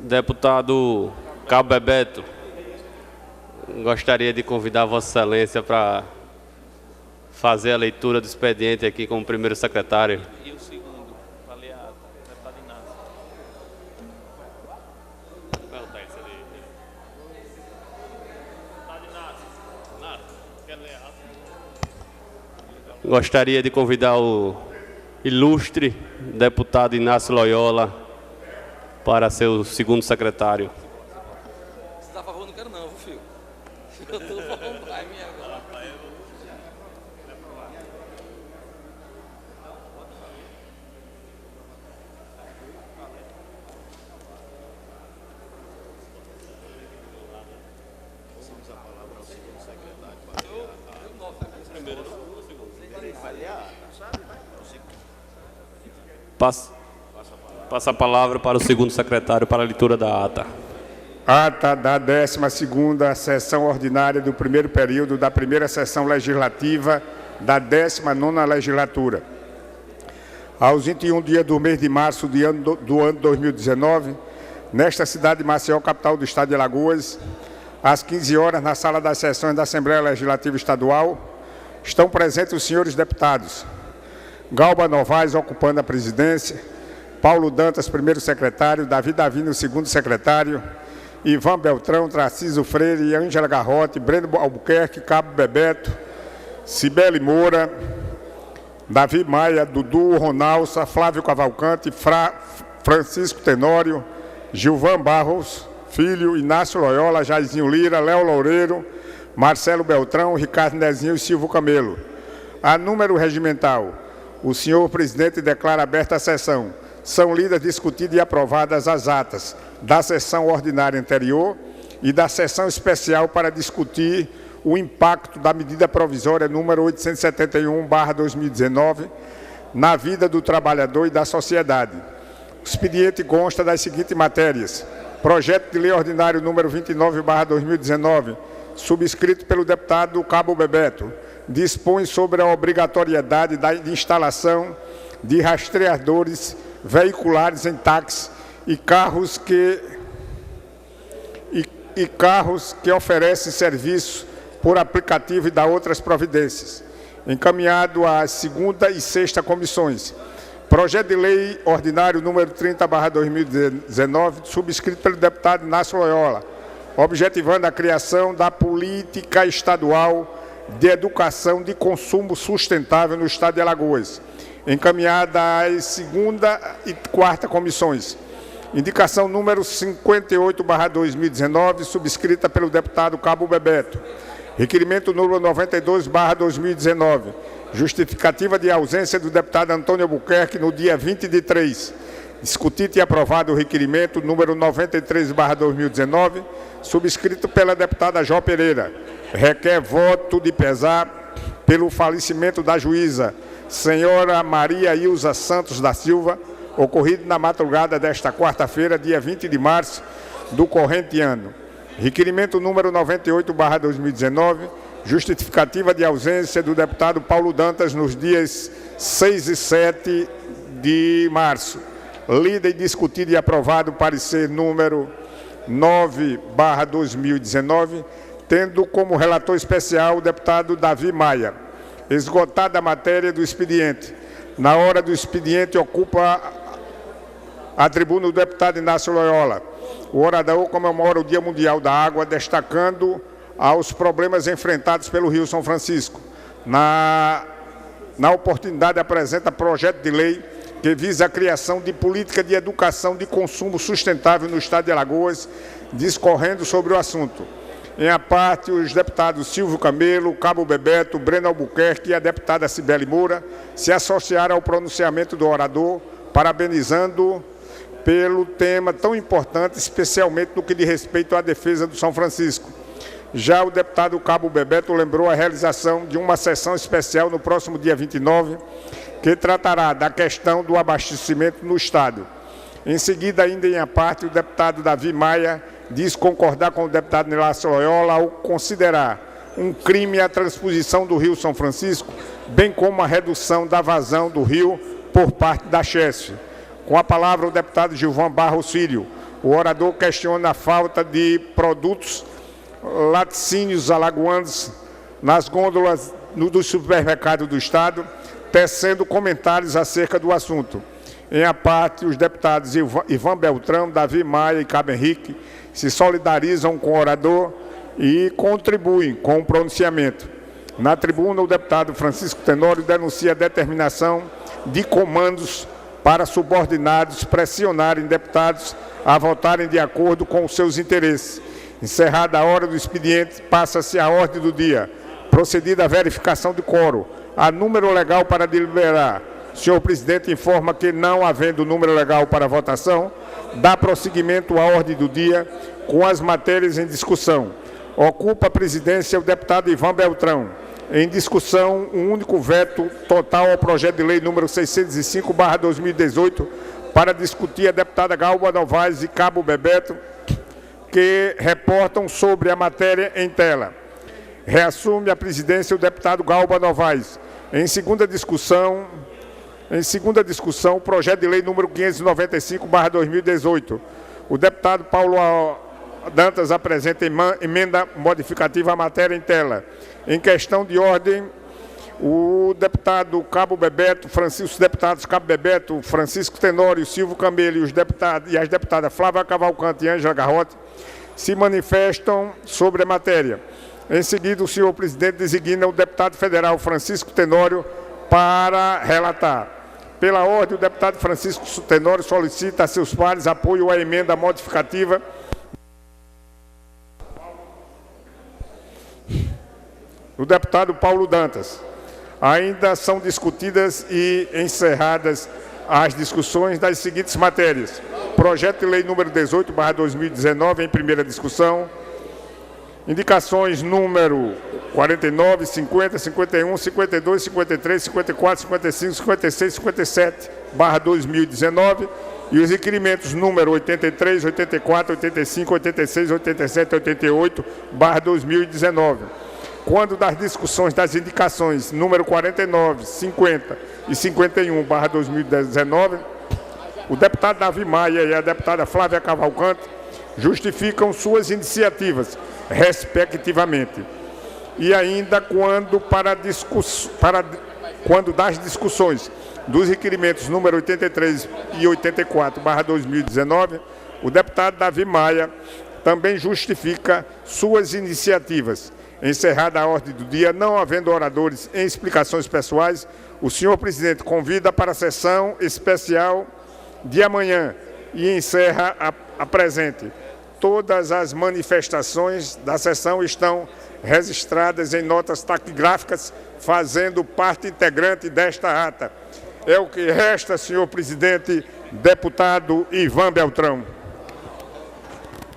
Deputado Cabo Bebeto, gostaria de convidar Vossa Excelência para fazer a leitura do expediente aqui como primeiro secretário. E o segundo, deputado Inácio. Perguntar isso ali. Deputado Inácio, quer ler rápido? Gostaria de convidar o ilustre deputado Inácio Loyola para ser o segundo secretário. Se está a favor, não quero não, viu, filho? Eu estou falando para mim agora. Passamos a palavra ao segundo secretário. Passa a palavra para o segundo secretário para a leitura da ata. Ata da 12ª sessão ordinária do primeiro período da primeira sessão legislativa da 19ª legislatura. Aos 21 dias do mês de março do ano 2019, nesta cidade de Maceió, capital do estado de Alagoas, às 15 horas, na sala das sessões da Assembleia Legislativa Estadual, estão presentes os senhores deputados Galba Novaes, ocupando a presidência, Paulo Dantas, primeiro secretário, Davi Davino, segundo secretário, Ivan Beltrão, Tarcísio Freire, Ângela Garrote, Breno Albuquerque, Cabo Bebeto, Cibele Moura, Davi Maia, Dudu Ronalça, Flávio Cavalcante, Francisco Tenório, Gilvan Barros Filho, Inácio Loyola, Jairzinho Lira, Léo Loureiro, Marcelo Beltrão, Ricardo Nezinho e Silvio Camelo. A número regimental, o senhor presidente declara aberta a sessão. São lidas, discutidas e aprovadas as atas da sessão ordinária anterior e da sessão especial para discutir o impacto da medida provisória número 871/2019 na vida do trabalhador e da sociedade. O expediente consta das seguintes matérias: projeto de lei ordinário número 29/2019, subscrito pelo deputado Cabo Bebeto, dispõe sobre a obrigatoriedade de instalação de rastreadores veiculares em táxis e carros que oferecem serviços por aplicativo e dá outras providências. Encaminhado às segunda e sexta comissões. Projeto de lei ordinário número 30/2019, subscrito pelo deputado Inácio Loyola, objetivando a criação da política estadual de educação de consumo sustentável no estado de Alagoas, encaminhada às segunda e quarta comissões. Indicação número 58/2019, subscrita pelo deputado Cabo Bebeto. Requerimento número 92/2019, justificativa de ausência do deputado Antônio Albuquerque no dia 20 de 3. Discutido e aprovado o requerimento número 93/2019, subscrito pela deputada Jó Pereira. Requer voto de pesar pelo falecimento da juíza senhora Maria Ilza Santos da Silva, ocorrido na madrugada desta quarta-feira, dia 20 de março do corrente ano. Requerimento número 98/2019, justificativa de ausência do deputado Paulo Dantas nos dias 6 e 7 de março. Lida e discutido e aprovado o parecer número 9/2019, tendo como relator especial o deputado Davi Maia. Esgotada a matéria do expediente. Na hora do expediente, ocupa a tribuna o deputado Inácio Loyola. O orador comemora o Dia Mundial da Água, destacando aos problemas enfrentados pelo Rio São Francisco. Na oportunidade, apresenta projeto de lei que visa a criação de política de educação de consumo sustentável no estado de Alagoas, discorrendo sobre o assunto. Em a parte, os deputados Silvio Camelo, Cabo Bebeto, Breno Albuquerque e a deputada Cibele Moura se associaram ao pronunciamento do orador, parabenizando pelo tema tão importante, especialmente no que diz respeito à defesa do São Francisco. Já o deputado Cabo Bebeto lembrou a realização de uma sessão especial no próximo dia 29, que tratará da questão do abastecimento no estado. Em seguida, ainda em a parte, o deputado Davi Maia diz concordar com o deputado Inácio Loyola ao considerar um crime a transposição do Rio São Francisco bem como a redução da vazão do rio por parte da Chesf. Com a palavra, o deputado Gilvan Barros Filho. O orador questiona a falta de produtos laticínios alagoanos nas gôndolas dos supermercados do Estado, tecendo comentários acerca do assunto. Em a parte, os deputados Ivan Beltrão, Davi Maia e Cabo Henrique se solidarizam com o orador e contribuem com o pronunciamento. Na tribuna, o deputado Francisco Tenório denuncia a determinação de comandos para subordinados pressionarem deputados a votarem de acordo com os seus interesses. Encerrada a hora do expediente, passa-se a ordem do dia. Procedida a verificação de quórum. Há número legal para deliberar. O senhor presidente informa que, não havendo número legal para votação, dá prosseguimento à ordem do dia com as matérias em discussão. Ocupa a presidência o deputado Ivan Beltrão. Em discussão, um único veto total ao projeto de lei número 605/2018 para discutir a deputada Galba Novaes e Cabo Bebeto, que reportam sobre a matéria em tela. Reassume a presidência o deputado Galba Novaes. Em segunda discussão, o projeto de lei número 595/2018. O deputado Paulo Dantas apresenta emenda modificativa à matéria em tela. Em questão de ordem, o deputado Cabo Bebeto, os deputados Cabo Bebeto, Francisco Tenório, Silvio Camelo e as deputadas Flávia Cavalcante e Ângela Garrote se manifestam sobre a matéria. Em seguida, o senhor presidente designa o deputado federal Francisco Tenório para relatar. Pela ordem, o deputado Francisco Tenório solicita a seus pares apoio à emenda modificativa do deputado Paulo Dantas. Ainda são discutidas e encerradas as discussões das seguintes matérias. Projeto de lei número 18/2019, em primeira discussão. Indicações número 49, 50, 51, 52, 53, 54, 55, 56, 57/2019 e os requerimentos número 83, 84, 85, 86, 87 e 88/2019. Quando das discussões das indicações número 49, 50 e 51/2019, o deputado Davi Maia e a deputada Flávia Cavalcante justificam suas iniciativas, respectivamente. E ainda quando das discussões dos requerimentos número 83 e 84/2019, o deputado Davi Maia também justifica suas iniciativas. Encerrada a ordem do dia, não havendo oradores em explicações pessoais, o senhor presidente convida para a sessão especial de amanhã e encerra a presente. Todas as manifestações da sessão estão registradas em notas taquigráficas, fazendo parte integrante desta ata. É o que resta, senhor presidente, deputado Ivan Beltrão.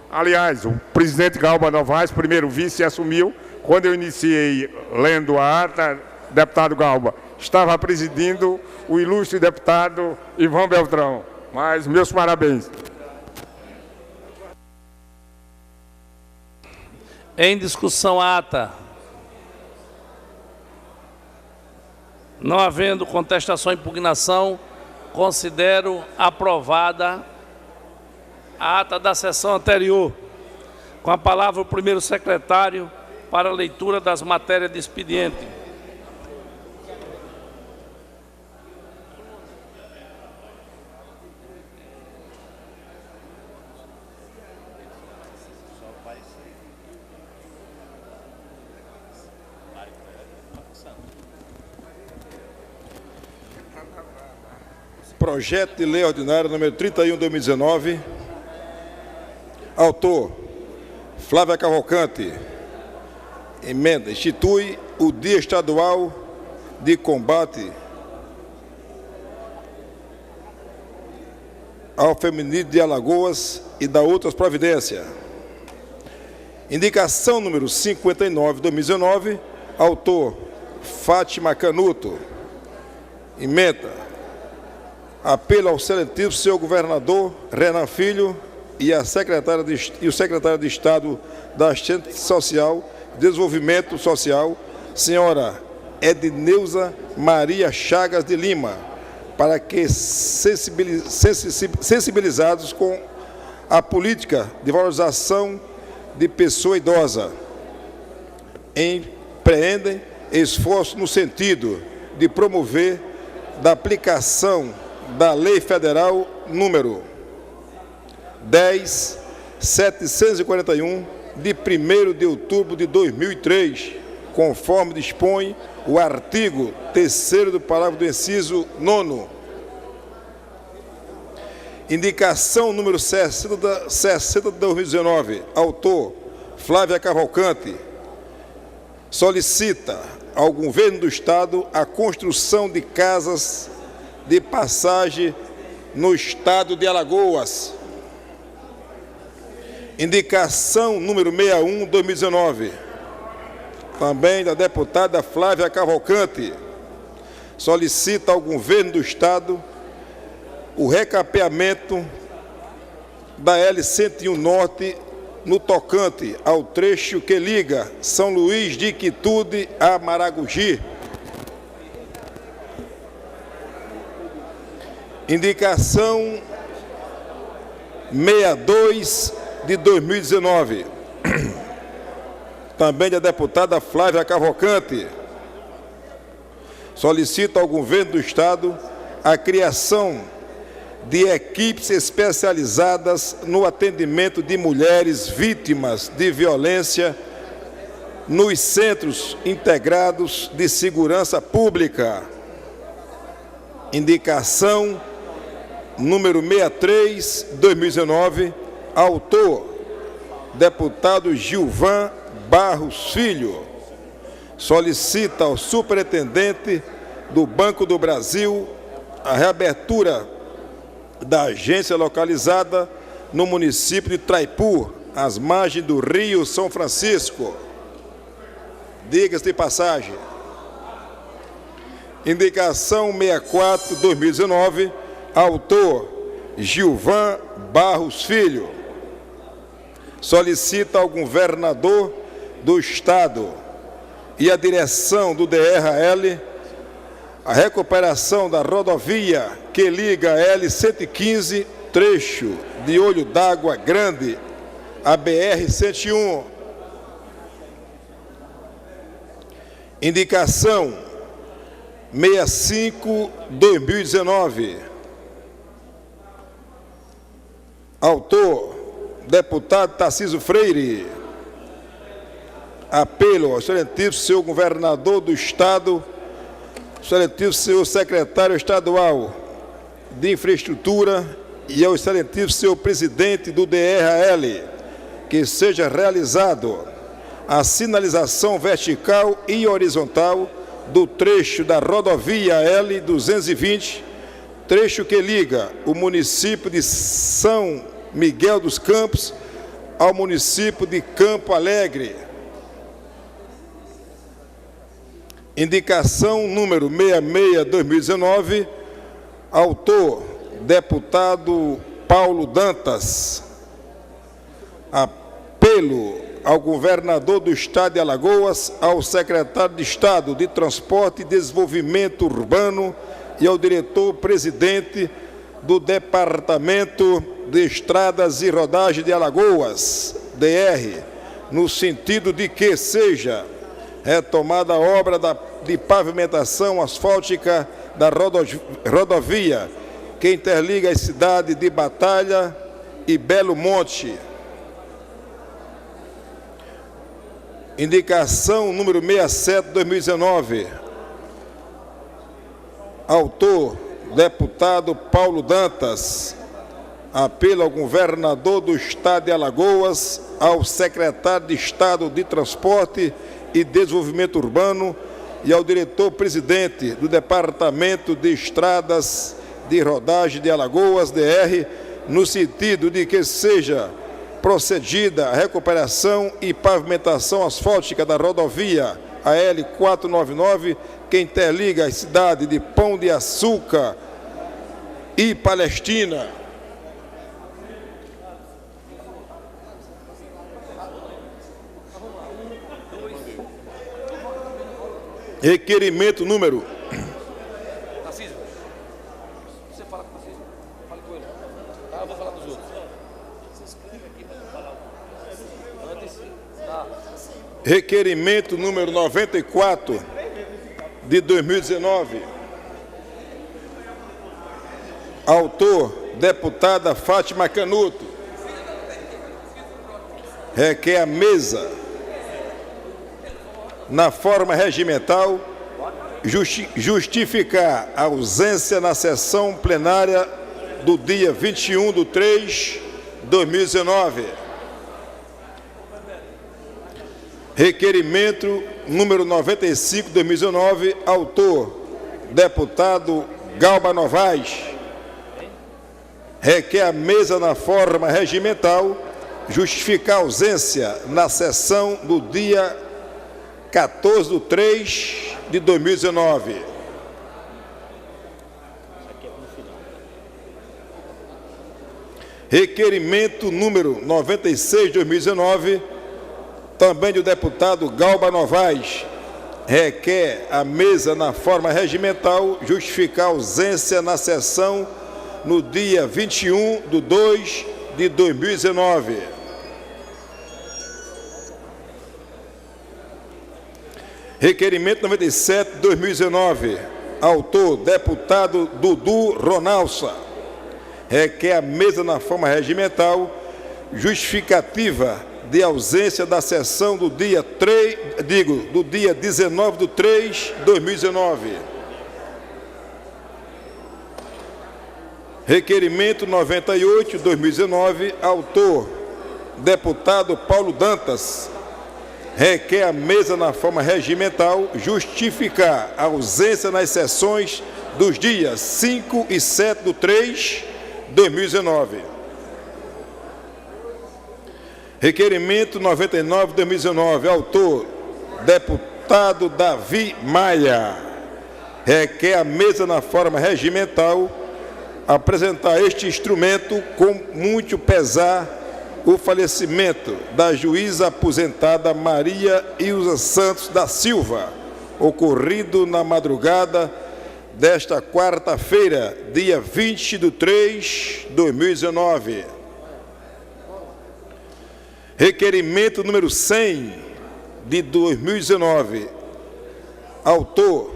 Aliás, o presidente Galba Novaes, primeiro vice, assumiu. Quando eu iniciei lendo a ata, deputado Galba, estava presidindo o ilustre deputado Ivan Beltrão. Mas meus parabéns. Em discussão a ata. Não havendo contestação ou impugnação, considero aprovada a ata da sessão anterior. Com a palavra o primeiro secretário para a leitura das matérias de expediente. Projeto de lei ordinária número 31/2019. Autor: Flávia Cavalcante. Emenda: institui o Dia Estadual de Combate ao Feminicídio de Alagoas e da outras providências. Indicação número 59/2019. Autor: Fátima Canuto. Emenda: apelo ao excelentíssimo senhor governador Renan Filho e o secretário de Estado da Assistência Social, Desenvolvimento Social, senhora Edneuza Maria Chagas de Lima, para que sensibilizados com a política de valorização de pessoa idosa, empreendem esforços no sentido de promover da aplicação da Lei Federal número 10.741, de 1º de outubro de 2003, conforme dispõe o artigo 3º do parágrafo do inciso 9º. Indicação número 60 de 2019, autor Flávia Cavalcante, solicita ao Governo do Estado a construção de casas de passagem no Estado de Alagoas. Indicação número 61, 2019, também da deputada Flávia Cavalcante, solicita ao Governo do Estado o recapeamento da L101 Norte no tocante ao trecho que liga São Luís de Quitude a Maragogi. Indicação 62 de 2019, também da deputada Flávia Cavalcante, solicita ao Governo do Estado a criação de equipes especializadas no atendimento de mulheres vítimas de violência nos Centros Integrados de Segurança Pública. Indicação número 63, 2019, autor, deputado Gilvan Barros Filho, solicita ao superintendente do Banco do Brasil a reabertura da agência localizada no município de Traipu, às margens do Rio São Francisco. Diga-se de passagem. Indicação 64, 2019, autor Gilvan Barros Filho, solicita ao governador do Estado e à direção do DRL a recuperação da rodovia que liga a L115, trecho de Olho d'Água Grande, a BR-101. Indicação 65, 2019. Autor, deputado Tarcísio Freire. Apelo ao excelentíssimo senhor governador do Estado, excelentíssimo senhor secretário estadual de infraestrutura e ao excelentíssimo senhor presidente do DRL, que seja realizado a sinalização vertical e horizontal do trecho da rodovia L220, trecho que liga o município de São Miguel dos Campos ao município de Campo Alegre. Indicação número 66, 2019, autor, deputado Paulo Dantas. Apelo ao governador do Estado de Alagoas, ao secretário de Estado de Transporte e Desenvolvimento Urbano e ao diretor-presidente do Departamento de Estradas e Rodagem de Alagoas, DR, no sentido de que seja retomada a obra de pavimentação asfáltica da rodovia que interliga as cidades de Batalha e Belo Monte. Indicação número 67, 2019. Autor, deputado Paulo Dantas. Apelo ao governador do Estado de Alagoas, ao secretário de Estado de Transporte e Desenvolvimento Urbano e ao diretor-presidente do Departamento de Estradas de Rodagem de Alagoas, DR, no sentido de que seja procedida a recuperação e pavimentação asfáltica da rodovia AL 499, que interliga as cidades de Pão de Açúcar e Palestina. Requerimento número... Você fala com o Tarcísio? Fale com ele. Tá, eu vou falar com os outros. Requerimento número 94 de 2019. Autor, deputada Fátima Canuto. Requer a mesa, na forma regimental, justificar a ausência na sessão plenária do dia 21/3/2019. Requerimento número 95 de 2019, autor, deputado Galba Novaes. Requer a mesa na forma regimental, justificar a ausência na sessão do dia 14/3/2019. Requerimento número 96 de 2019, também do deputado Galba Novaes. Requer a mesa na forma regimental, justificar a ausência na sessão no dia 21/2/2019. Requerimento 97 de 2019, autor, deputado Dudu Ronalsa. Requer a mesa na forma regimental, justificativa de ausência da sessão do dia 19/3/2019. Requerimento 98 de 2019, autor, deputado Paulo Dantas. Requer a mesa na forma regimental, justificar a ausência nas sessões dos dias 5 e 7/3/2019. Requerimento 99 de 2019, autor, deputado Davi Maia. Requer a mesa na forma regimental, apresentar este instrumento com muito pesar o falecimento da juíza aposentada Maria Ilza Santos da Silva, ocorrido na madrugada desta quarta-feira, dia 20/3/2019. Requerimento número 100 de 2019, autor,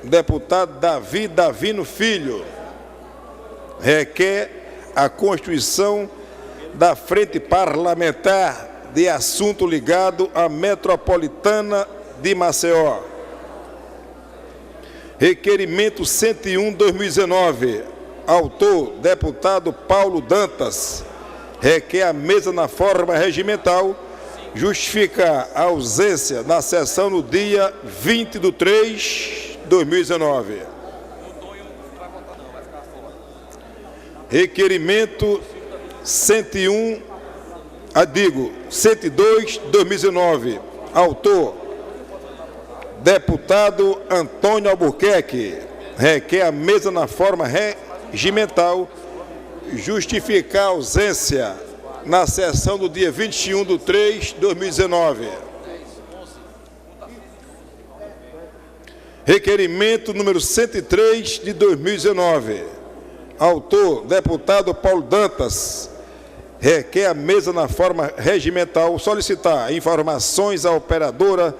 deputado Davi Davino Filho. Requer a constituição da Frente Parlamentar de assunto ligado à Metropolitana de Maceió. Requerimento 101 de 2019, autor, deputado Paulo Dantas. Requer a mesa na forma regimental, justificar a ausência na sessão no dia 20/3/2019. Requerimento 102 de 2019, autor, deputado Antônio Albuquerque. Requer a mesa na forma regimental, justificar a ausência na sessão do dia 21/3/2019. Requerimento número 103 de 2019, autor, deputado Paulo Dantas. Requer a mesa na forma regimental, solicitar informações à operadora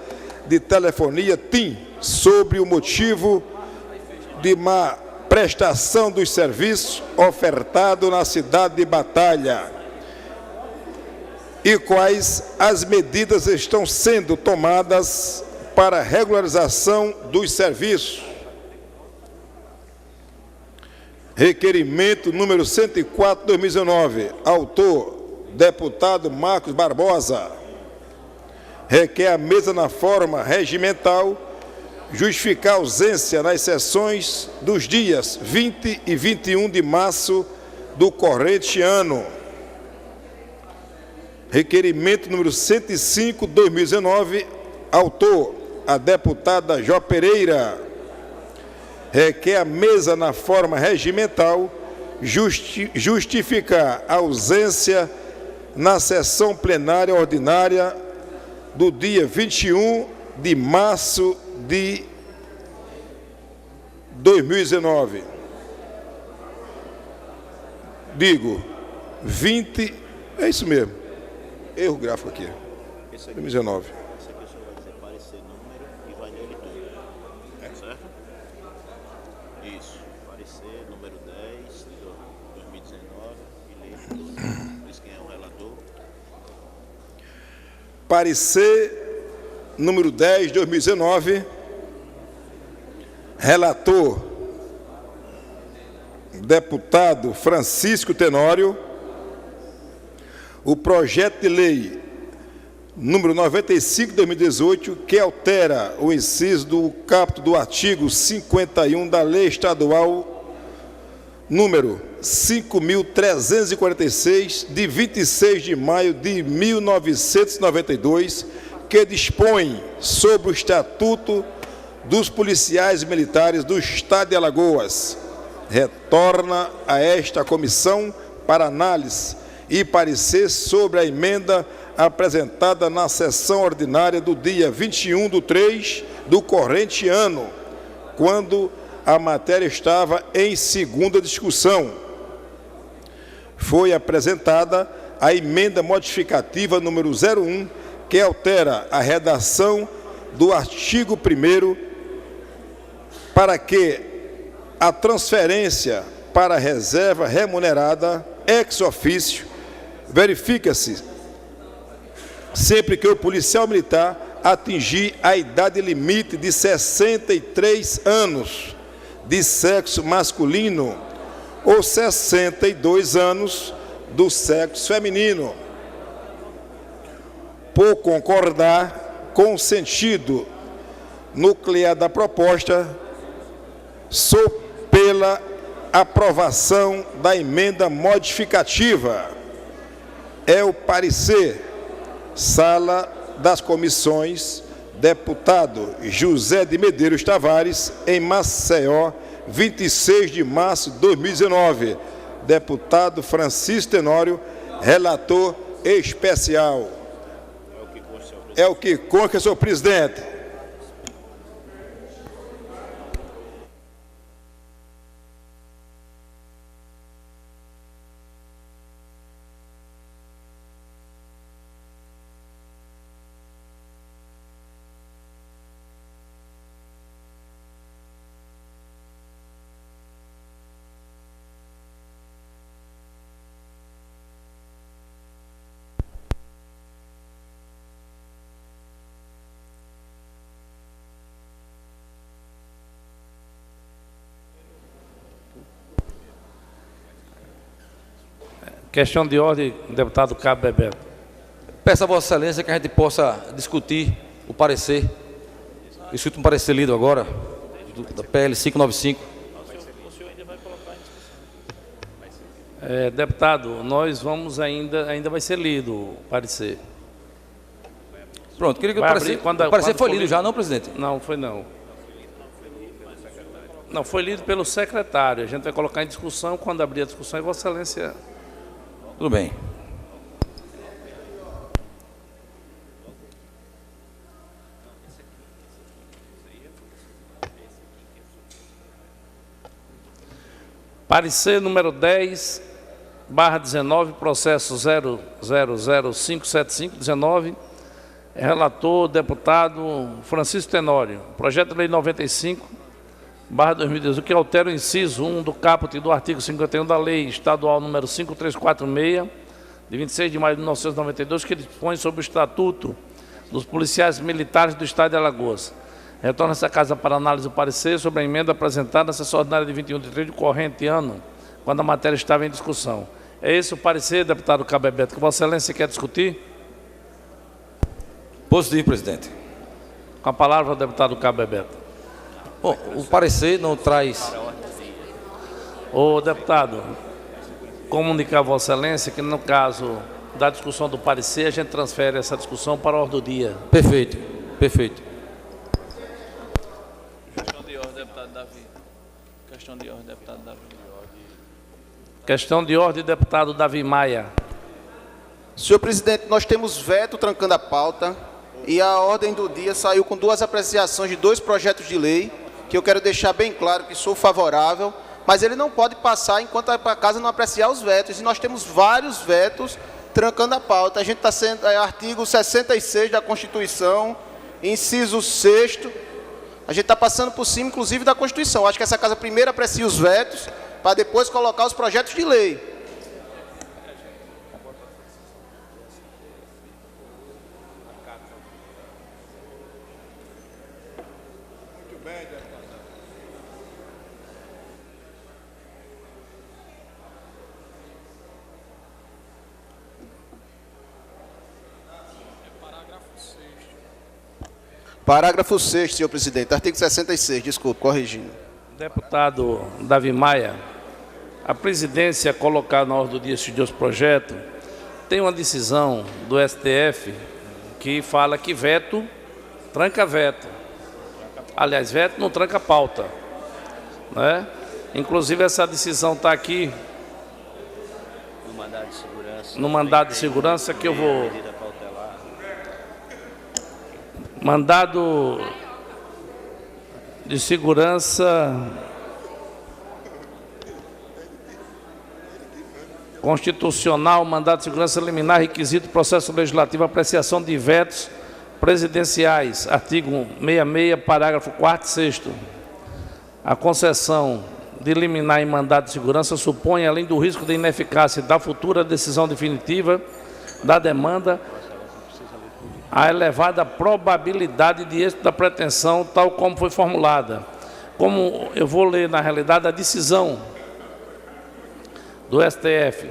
de telefonia TIM sobre o motivo de má prestação dos serviços ofertados na cidade de Batalha e quais as medidas estão sendo tomadas para a regularização dos serviços. Requerimento número 104 de 2019, autor, deputado Marcos Barbosa. Requer a mesa na forma regimental, justificar a ausência nas sessões dos dias 20 e 21 de março do corrente ano. Requerimento número 105 de 2019, autor, a deputada Jó Pereira. Requer a mesa na forma regimental, justificar a ausência na sessão plenária ordinária do dia 21 de março de 2019. Digo, 20, é isso mesmo. Erro gráfico aqui. 2019. Esse aqui só vai dizer parecer número e vai nele tudo. Certo? Isso. Parecer número 10 de 2019 e ler tudo. Diz quem é o relator. Parecer número 10 de 2019. Relator, deputado Francisco Tenório. O projeto de lei número 95 de 2018, que altera o inciso do caput do artigo 51 da Lei Estadual número 5.346, de 26 de maio de 1992, que dispõe sobre o Estatuto dos Policiais Militares do Estado de Alagoas. Retorna a esta comissão para análise e parecer sobre a emenda apresentada na sessão ordinária do dia 21/3 do corrente ano, quando a matéria estava em segunda discussão. Foi apresentada a emenda modificativa número 01, que altera a redação do artigo 1º para que a transferência para a reserva remunerada ex officio verifica-se sempre que o policial militar atingir a idade limite de 63 anos de sexo masculino ou 62 anos do sexo feminino. Por concordar com o sentido nuclear da proposta, sou pela aprovação da emenda modificativa. É o parecer. Sala das Comissões, deputado José de Medeiros Tavares, em Maceió, 26 de março de 2019. Deputado Francisco Tenório, relator especial. É o que consta, senhor presidente. Questão de ordem, deputado Cabo Bebeto. Peço a Vossa Excelência que a gente possa discutir o parecer. Escuto um parecer lido agora, da PL 595. Deputado, nós vamos ainda vai ser lido o parecer. Pronto, queria que o parecer, o parecer foi lido já, não, presidente? Não, foi não. Não, foi lido pelo secretário. A gente vai colocar em discussão, quando abrir a discussão, e Vossa Excelência... Tudo bem. Parecer número 10/19, processo 00057519, relator, deputado Francisco Tenório. Projeto de lei 95/2018, que altera o inciso 1 do caput do artigo 51 da Lei Estadual número 5346, de 26 de maio de 1992, que dispõe sobre o Estatuto dos Policiais Militares do Estado de Alagoas. Retorna essa casa para análise do parecer sobre a emenda apresentada na sessão ordinária de 21/3 do corrente ano, quando a matéria estava em discussão. É esse o parecer, deputado Cabo Bebeto, que Vossa Excelência quer discutir? Positivo, presidente. Com a palavra, o deputado Cabo Bebeto. Bom, o parecer não traz... Ô, deputado, comunicar a Vossa Excelência que, no caso da discussão do parecer, a gente transfere essa discussão para a ordem do dia. Perfeito, perfeito. Questão de ordem, deputado Davi. Questão de ordem, deputado Davi. Questão de ordem, deputado Davi Maia. Senhor presidente, nós temos veto trancando a pauta. e a ordem do dia saiu com 2 apreciações de 2 projetos de lei, que eu quero deixar bem claro que sou favorável, mas ele não pode passar enquanto a casa não apreciar os vetos, e nós temos vários vetos trancando a pauta. A gente está sendo, artigo 66 da Constituição, inciso 6º, a gente está passando por cima, inclusive, da Constituição. Acho que essa casa primeiro aprecia os vetos, para depois colocar os projetos de lei. Parágrafo 6º, senhor presidente. Artigo 66, desculpe, corrigindo. Deputado Davi Maia, a presidência colocar na ordem do dia esses 2 projetos, tem uma decisão do STF que fala que veto tranca veto. Aliás, veto não tranca pauta, né? Inclusive essa decisão está aqui no mandado de segurança que eu vou... Mandado de segurança constitucional, mandado de segurança liminar, requisito, processo legislativo, apreciação de vetos presidenciais, artigo 66, parágrafo 4º e 6º. A concessão de liminar em mandado de segurança supõe, além do risco de ineficácia da futura decisão definitiva da demanda, a elevada probabilidade de êxito da pretensão, tal como foi formulada. Como eu vou ler, na realidade, a decisão do STF.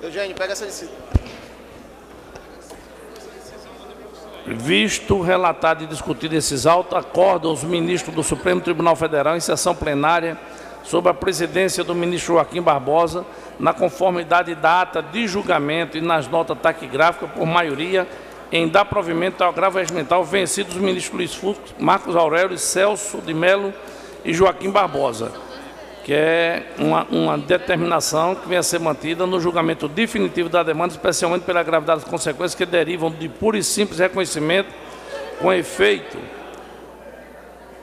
Eugênio, pega essa decisão. Visto, relatado e discutido esses autos, acordam os ministros do Supremo Tribunal Federal em sessão plenária sob a presidência do ministro Joaquim Barbosa, na conformidade da ata de julgamento e nas notas taquigráficas, por maioria, em dar provimento ao agravo regimental vencidos os ministros Luiz Fux, Marcos Aurélio, Celso de Mello e Joaquim Barbosa, que é uma determinação que vem a ser mantida no julgamento definitivo da demanda, especialmente pela gravidade das consequências que derivam de puro e simples reconhecimento com efeito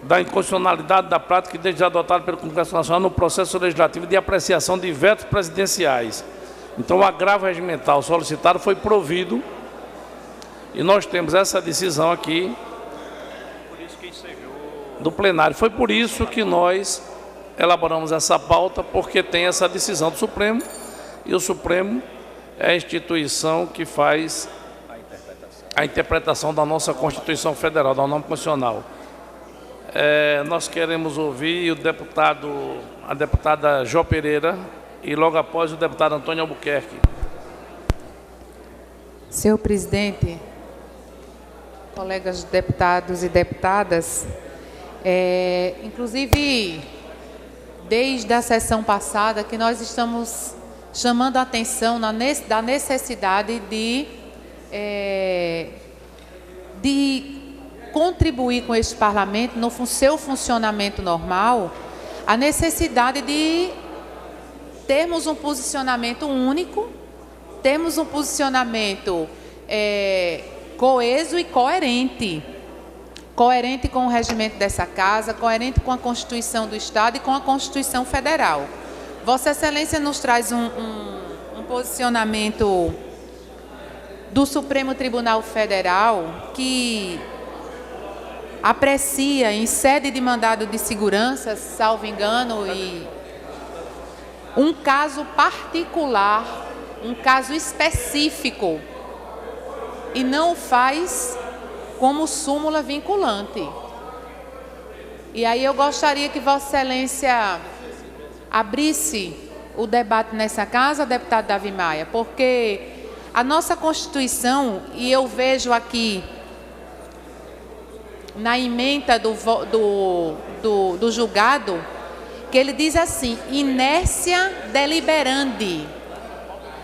da inconstitucionalidade da prática desde adotada pelo Congresso Nacional no processo legislativo de apreciação de vetos presidenciais. Então, o agravo regimental solicitado foi provido e nós temos essa decisão aqui do plenário. Foi por isso que nós elaboramos essa pauta, porque tem essa decisão do Supremo, e o Supremo é a instituição que faz a interpretação da nossa Constituição Federal, da norma constitucional. Nós queremos ouvir a deputada Jó Pereira e logo após o deputado Antônio Albuquerque. Senhor presidente, colegas deputados e deputadas, inclusive desde a sessão passada que nós estamos chamando a atenção da necessidade de contribuir com este parlamento no seu funcionamento normal, a necessidade de termos um posicionamento único, termos um posicionamento coeso e coerente. Coerente com o regimento dessa casa, coerente com a Constituição do Estado e com a Constituição Federal. Vossa Excelência nos traz um posicionamento do Supremo Tribunal Federal que aprecia em sede de mandado de segurança, salvo engano, e um caso particular, um caso específico, e não o faz como súmula vinculante. E aí eu gostaria que Vossa Excelência abrisse o debate nessa casa, deputado Davi Maia, porque a nossa Constituição, e eu vejo aqui na ementa do julgado, que ele diz assim: inércia deliberandi.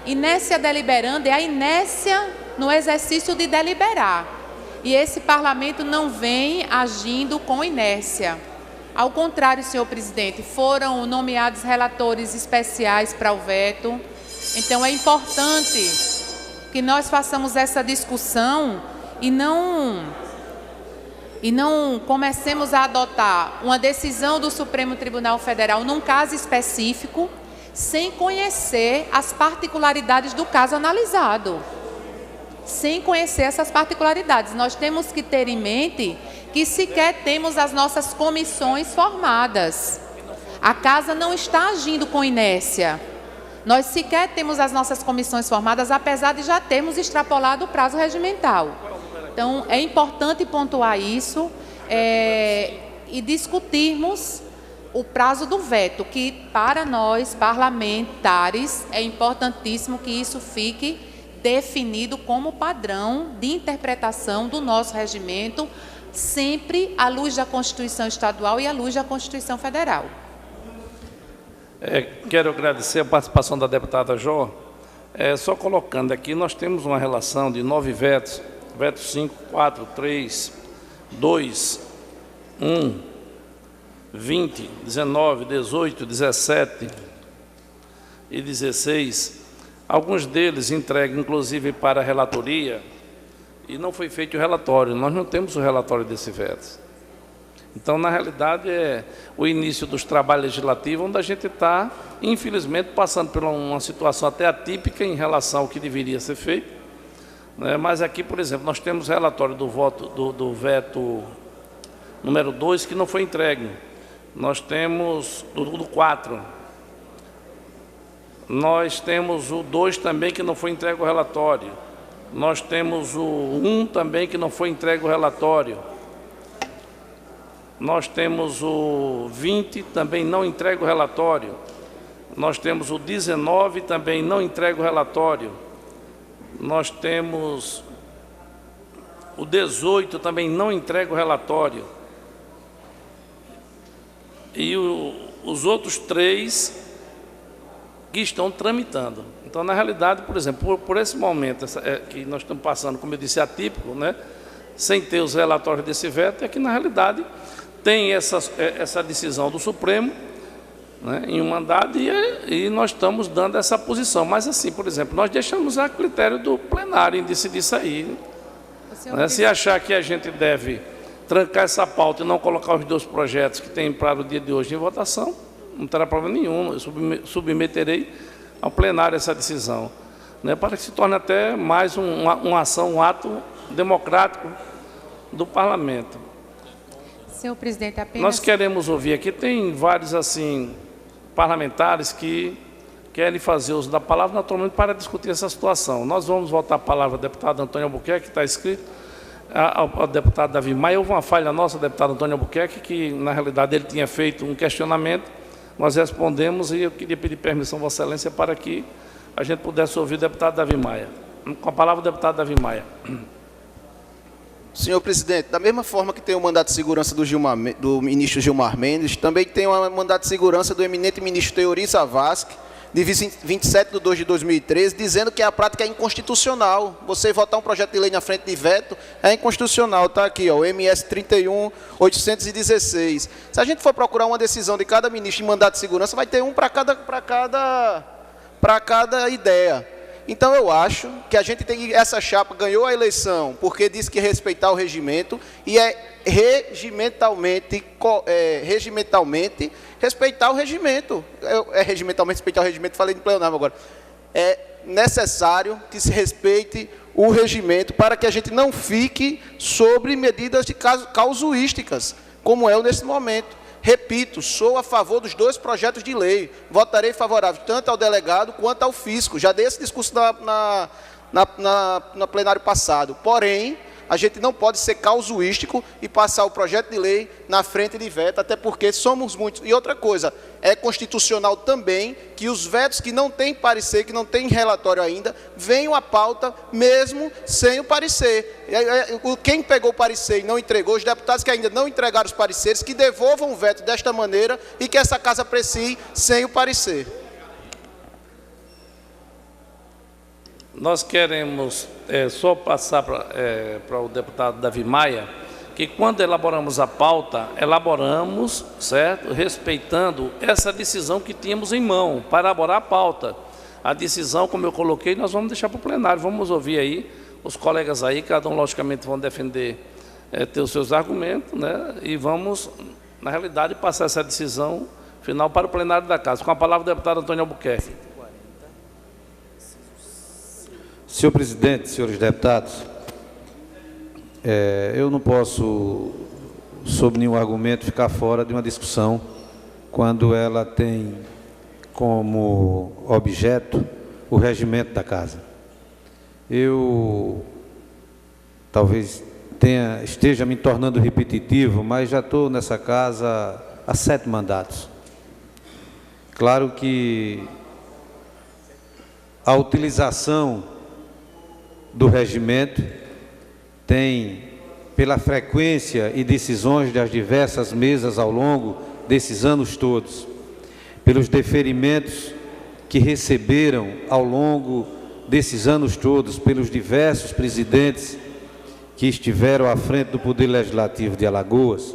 Inércia deliberandi é a inércia no exercício de deliberar. E esse parlamento não vem agindo com inércia. Ao contrário, senhor presidente, foram nomeados relatores especiais para o veto, Então, é importante que nós façamos essa discussão e não comecemos a adotar uma decisão do Supremo Tribunal Federal num caso específico, sem conhecer as particularidades do caso analisado. Sem conhecer essas particularidades. Nós temos que ter em mente que sequer temos as nossas comissões formadas. A Casa não está agindo com inércia. Nós sequer temos as nossas comissões formadas, apesar de já termos extrapolado o prazo regimental. Então, é importante pontuar isso e discutirmos o prazo do veto, que para nós, parlamentares, é importantíssimo que isso fique definido como padrão de interpretação do nosso regimento, sempre à luz da Constituição Estadual e à luz da Constituição Federal. Quero agradecer a participação da deputada Jó. Só colocando aqui, nós temos uma relação de 9 vetos, veto 5, 4, 3, 2, 1, 20, 19, 18, 17 e 16. Alguns deles entregues, inclusive, para a relatoria, e não foi feito o relatório. Nós não temos o relatório desse veto. Então, na realidade, é o início dos trabalhos legislativos, onde a gente está, infelizmente, passando por uma situação até atípica em relação ao que deveria ser feito. Né? Mas aqui, por exemplo, nós temos o relatório do veto número 2, que não foi entregue. Nós temos do 4. Nós temos o 2 também, que não foi entregue o relatório. Nós temos o 1 também, que não foi entregue o relatório. Nós temos o 20, também não entregue o relatório. Nós temos o 19, também não entregue o relatório. Nós temos o 18, também não entregue o relatório. E os outros 3 que estão tramitando. Então, na realidade, por exemplo, por esse momento que nós estamos passando, como eu disse, atípico, né, sem ter os relatórios desse veto, é que, na realidade, tem essa decisão do Supremo, né, em um mandado, e nós estamos dando essa posição. Mas, assim, por exemplo, nós deixamos a critério do plenário em decidir isso aí. Né, se achar que a gente deve trancar essa pauta e não colocar os 2 projetos que tem para o dia de hoje em votação, não terá problema nenhum. Eu submeterei ao plenário essa decisão, né, para que se torne até mais uma ação, um ato democrático do parlamento. Senhor presidente, apenas... Nós queremos ouvir aqui, tem vários assim, parlamentares que querem fazer uso da palavra, naturalmente, para discutir essa situação. Nós vamos votar a palavra ao deputado Antônio Albuquerque, que está escrito, ao deputado Davi Maia. Houve uma falha nossa, deputado Antônio Albuquerque, que, na realidade, ele tinha feito um questionamento, nós respondemos, e eu queria pedir permissão, Vossa Excelência, para que a gente pudesse ouvir o deputado Davi Maia. Com a palavra, o deputado Davi Maia. Senhor presidente, da mesma forma que tem o mandato de segurança do ministro Gilmar Mendes, também tem o mandato de segurança do eminente ministro Teori Zavascki, de 27 de 2 de 2013, dizendo que a prática é inconstitucional. Você votar um projeto de lei na frente de veto é inconstitucional. Está aqui, ó, o MS 31.816. Se a gente for procurar uma decisão de cada ministro em mandato de segurança, vai ter um para cada ideia. Então, eu acho que a gente tem essa chapa ganhou a eleição porque disse que ia respeitar o regimento e regimentalmente respeitar o regimento. Regimentalmente respeitar o regimento, falei no plenário agora. É necessário que se respeite o regimento para que a gente não fique sobre medidas de causuísticas, como é nesse momento. Repito, sou a favor dos 2 projetos de lei. Votarei favorável tanto ao delegado quanto ao fisco. Já dei esse discurso na plenário passado. Porém, a gente não pode ser causuístico e passar o projeto de lei na frente de veto, até porque somos muitos. E outra coisa, é constitucional também que os vetos que não têm parecer, que não têm relatório ainda, venham à pauta mesmo sem o parecer. Quem pegou o parecer e não entregou, os deputados que ainda não entregaram os pareceres, que devolvam o veto desta maneira e que essa casa aprecie sem o parecer. Nós queremos só passar para o deputado Davi Maia, que quando elaboramos a pauta, certo, respeitando essa decisão que tínhamos em mão para elaborar a pauta. A decisão, como eu coloquei, nós vamos deixar para o plenário. Vamos ouvir aí os colegas aí, cada um, logicamente, vão defender, ter os seus argumentos, né? E vamos, na realidade, passar essa decisão final para o plenário da Casa. Com a palavra, o deputado Antônio Albuquerque. Senhor presidente, senhores deputados, eu não posso, sob nenhum argumento, ficar fora de uma discussão quando ela tem como objeto o regimento da Casa. Eu talvez esteja me tornando repetitivo, mas já estou nessa Casa há 7 mandatos. Claro que a utilização do regimento tem, pela frequência e decisões das diversas mesas ao longo desses anos todos, pelos deferimentos que receberam ao longo desses anos todos, pelos diversos presidentes que estiveram à frente do Poder Legislativo de Alagoas,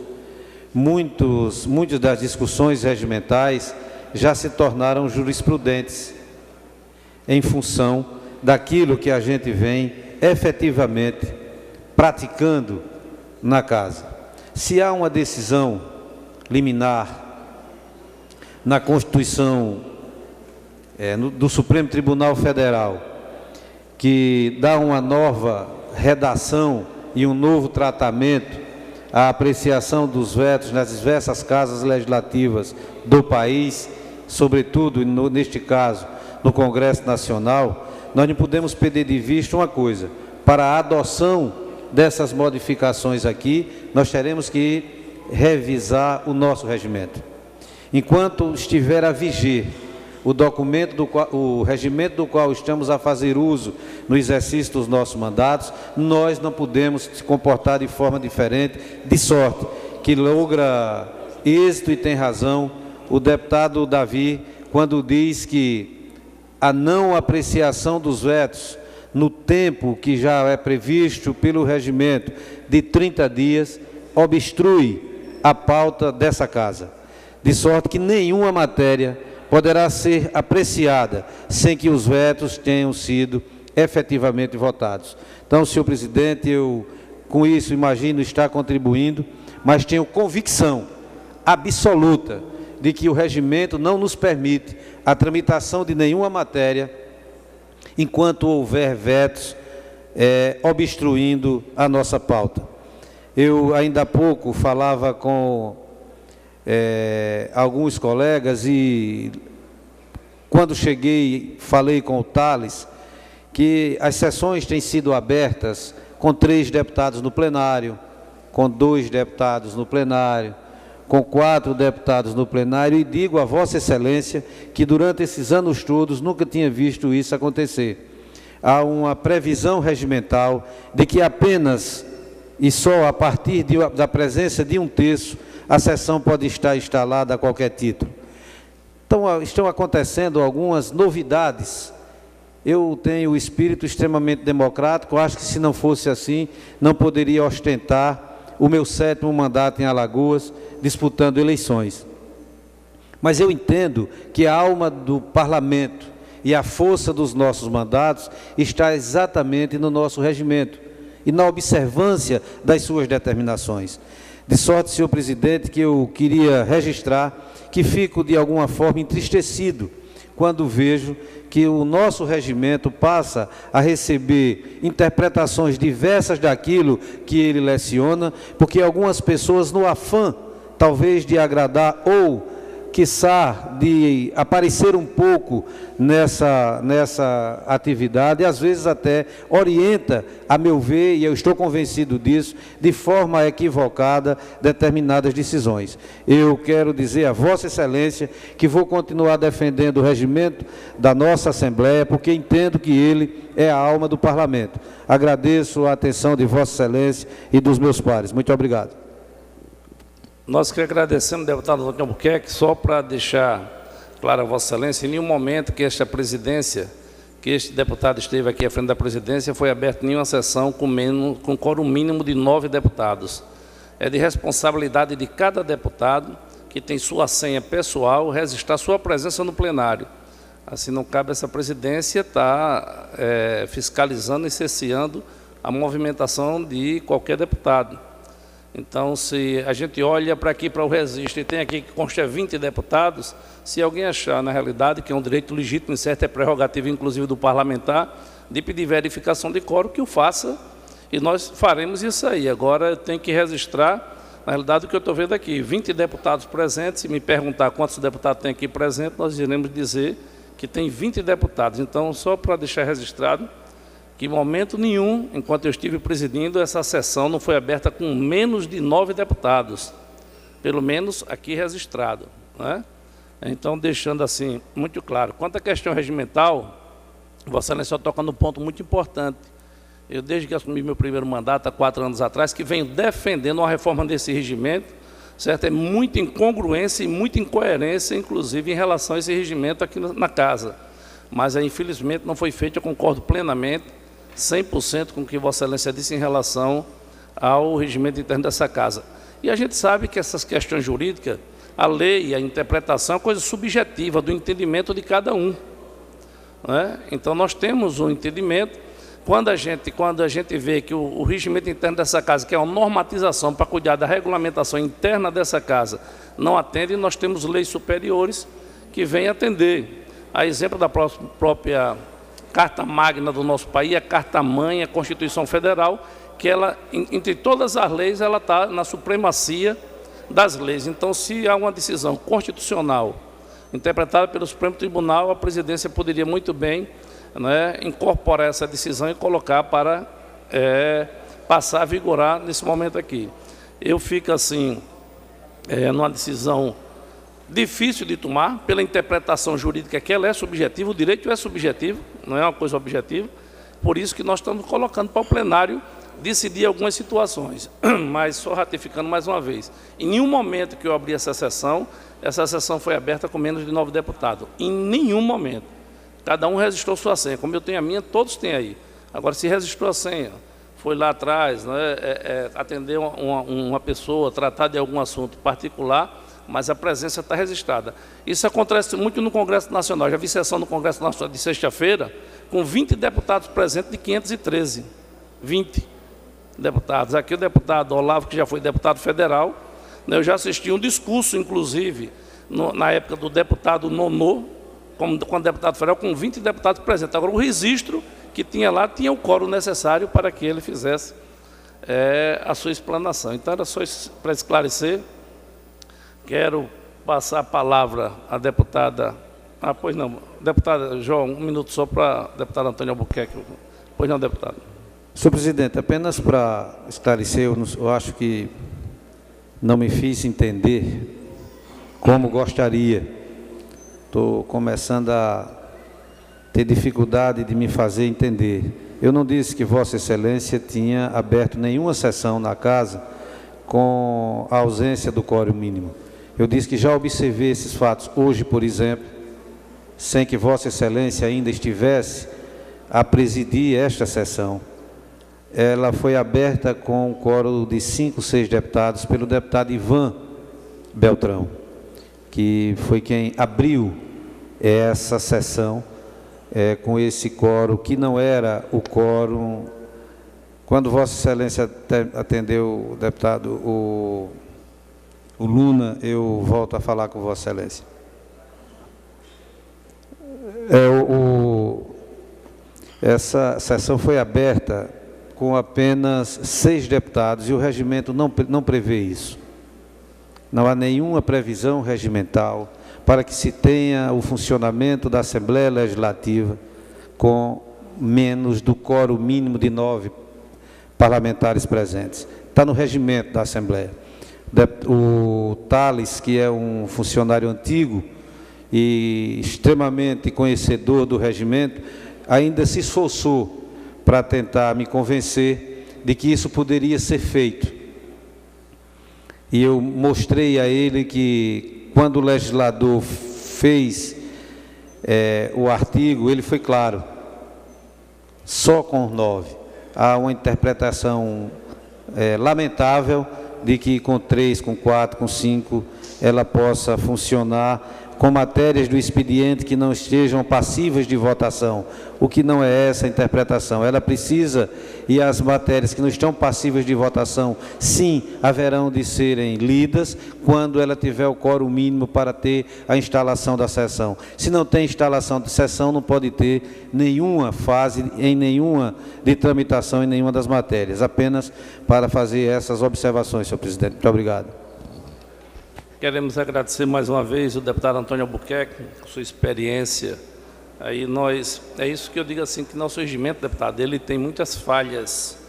muitas das discussões regimentais já se tornaram jurisprudentes em função daquilo que a gente vem efetivamente praticando na Casa. Se há uma decisão liminar na Constituição do Supremo Tribunal Federal que dá uma nova redação e um novo tratamento à apreciação dos vetos nas diversas casas legislativas do país, sobretudo, neste caso, no Congresso Nacional, nós não podemos perder de vista uma coisa: para a adoção dessas modificações aqui, nós teremos que revisar o nosso regimento. Enquanto estiver a viger o regimento do qual estamos a fazer uso no exercício dos nossos mandatos, nós não podemos se comportar de forma diferente, de sorte que logra êxito, e tem razão o deputado Davi, quando diz que a não apreciação dos vetos no tempo que já é previsto pelo regimento de 30 dias, obstrui a pauta dessa Casa, de sorte que nenhuma matéria poderá ser apreciada sem que os vetos tenham sido efetivamente votados. Então, senhor presidente, eu com isso imagino estar contribuindo, mas tenho convicção absoluta de que o regimento não nos permite a tramitação de nenhuma matéria enquanto houver vetos obstruindo a nossa pauta. Eu ainda há pouco falava com alguns colegas e, quando cheguei, falei com o Thales, que as sessões têm sido abertas com 3 deputados no plenário, com 2 deputados no plenário, com 4 deputados no plenário, e digo a Vossa Excelência que durante esses anos todos nunca tinha visto isso acontecer. Há uma previsão regimental de que apenas e só a partir da presença de 1/3 a sessão pode estar instalada a qualquer título. Então, estão acontecendo algumas novidades. Eu tenho o espírito extremamente democrático, acho que se não fosse assim, não poderia ostentar o meu 7º mandato em Alagoas, disputando eleições. Mas eu entendo que a alma do parlamento e a força dos nossos mandatos está exatamente no nosso regimento e na observância das suas determinações. De sorte, senhor presidente, que eu queria registrar que fico de alguma forma entristecido quando vejo que o nosso regimento passa a receber interpretações diversas daquilo que ele leciona, porque algumas pessoas, no afã talvez de agradar ou quiçá de aparecer um pouco nessa atividade, às vezes até orienta, a meu ver, e eu estou convencido disso, de forma equivocada determinadas decisões. Eu quero dizer a Vossa Excelência que vou continuar defendendo o regimento da nossa Assembleia, porque entendo que ele é a alma do Parlamento. Agradeço a atenção de Vossa Excelência e dos meus pares. Muito obrigado. Nós que agradecemos, deputado Antônio Albuquerque, só para deixar claro a Vossa Excelência, em nenhum momento que esta presidência, que este deputado esteve aqui à frente da presidência, foi aberta nenhuma sessão com quórum mínimo de 9 deputados. É de responsabilidade de cada deputado, que tem sua senha pessoal, registrar sua presença no plenário. Assim, não cabe essa presidência estar fiscalizando e cerceando a movimentação de qualquer deputado. Então, se a gente olha para aqui, para o registro, e tem aqui que consta 20 deputados, se alguém achar, na realidade, que é um direito legítimo e certo, é prerrogativa, inclusive, do parlamentar, de pedir verificação de quórum, que o faça, e nós faremos isso aí. Agora, tem que registrar, na realidade, o que eu estou vendo aqui, 20 deputados presentes. Se me perguntar quantos deputados tem aqui presentes, nós iremos dizer que tem 20 deputados. Então, só para deixar registrado, que em momento nenhum, enquanto eu estive presidindo, essa sessão não foi aberta com menos de 9 deputados, pelo menos aqui registrado, né? Então, deixando assim muito claro. Quanto à questão regimental, Vossa Excelência toca num ponto muito importante. Eu, desde que assumi meu primeiro mandato, há 4 anos atrás, que venho defendendo uma reforma desse regimento, certo? É muita incongruência e muita incoerência, inclusive, em relação a esse regimento aqui na casa. Mas, infelizmente, não foi feito. Eu concordo plenamente, 100% com o que Vossa Excelência disse em relação ao regimento interno dessa casa. E a gente sabe que essas questões jurídicas, a lei e a interpretação é coisa subjetiva do entendimento de cada um, né? Então, nós temos um entendimento. Quando a gente vê que o regimento interno dessa casa, que é uma normatização para cuidar da regulamentação interna dessa casa, não atende, nós temos leis superiores que vêm atender. A exemplo da própria Carta Magna do nosso país, a Carta-Mãe, a Constituição Federal, que ela, entre todas as leis, ela está na supremacia das leis. Então, se há uma decisão constitucional interpretada pelo Supremo Tribunal, a presidência poderia muito bem, né, incorporar essa decisão e colocar para passar a vigorar nesse momento aqui. Eu fico assim, numa decisão difícil de tomar, pela interpretação jurídica que ela é subjetiva, o direito é subjetivo, não é uma coisa objetiva, por isso que nós estamos colocando para o plenário decidir algumas situações. Mas, só ratificando mais uma vez, em nenhum momento que eu abri essa sessão foi aberta com menos de 9 deputados, em nenhum momento. Cada um registrou sua senha, como eu tenho a minha, todos têm aí. Agora, se registrou a senha, foi lá atrás, né, atender uma pessoa, tratar de algum assunto particular, mas a presença está registrada. Isso acontece muito no Congresso Nacional. Já vi sessão no Congresso Nacional de sexta-feira, com 20 deputados presentes de 513. 20 deputados. Aqui o deputado Olavo, que já foi deputado federal, né, eu já assisti um discurso, inclusive, na época do deputado Nonô, como deputado federal, com 20 deputados presentes. Agora, o registro que tinha lá tinha o quórum necessário para que ele fizesse a sua explanação. Então, era só para esclarecer. Quero passar a palavra à deputada... pois não, deputada João, 1 minuto só para a deputada Antônia Albuquerque. Pois não, deputado. Senhor presidente, apenas para esclarecer, eu acho que não me fiz entender como gostaria. Estou começando a ter dificuldade de me fazer entender. Eu não disse que Vossa Excelência tinha aberto nenhuma sessão na casa com a ausência do quórum mínimo. Eu disse que já observei esses fatos hoje, por exemplo, sem que Vossa Excelência ainda estivesse a presidir esta sessão. Ela foi aberta com um quórum de 5, 6 deputados pelo deputado Ivan Beltrão, que foi quem abriu essa sessão com esse quórum, que não era o quórum. Quando Vossa Excelência atendeu o deputado, o Luna, eu volto a falar com Vossa Excelência. Essa sessão foi aberta com apenas 6 deputados e o regimento não prevê isso. Não há nenhuma previsão regimental para que se tenha o funcionamento da Assembleia Legislativa com menos do quórum mínimo de 9 parlamentares presentes. Está no regimento da Assembleia. O Thales, que é um funcionário antigo e extremamente conhecedor do regimento, ainda se esforçou para tentar me convencer de que isso poderia ser feito. E eu mostrei a ele que, quando o legislador fez o artigo, ele foi claro, só com 9. Há uma interpretação lamentável de que com 3, com 4, com 5, ela possa funcionar com matérias do expediente que não estejam passíveis de votação, o que não é essa a interpretação. Ela precisa, e as matérias que não estão passíveis de votação, sim, haverão de serem lidas quando ela tiver o quórum mínimo para ter a instalação da sessão. Se não tem instalação de sessão, não pode ter nenhuma fase, em nenhuma de tramitação em nenhuma das matérias, apenas para fazer essas observações, senhor presidente. Muito obrigado. Queremos agradecer mais uma vez o deputado Antônio Albuquerque, com sua experiência. Aí é isso que eu digo assim, que nosso regimento, deputado, ele tem muitas falhas,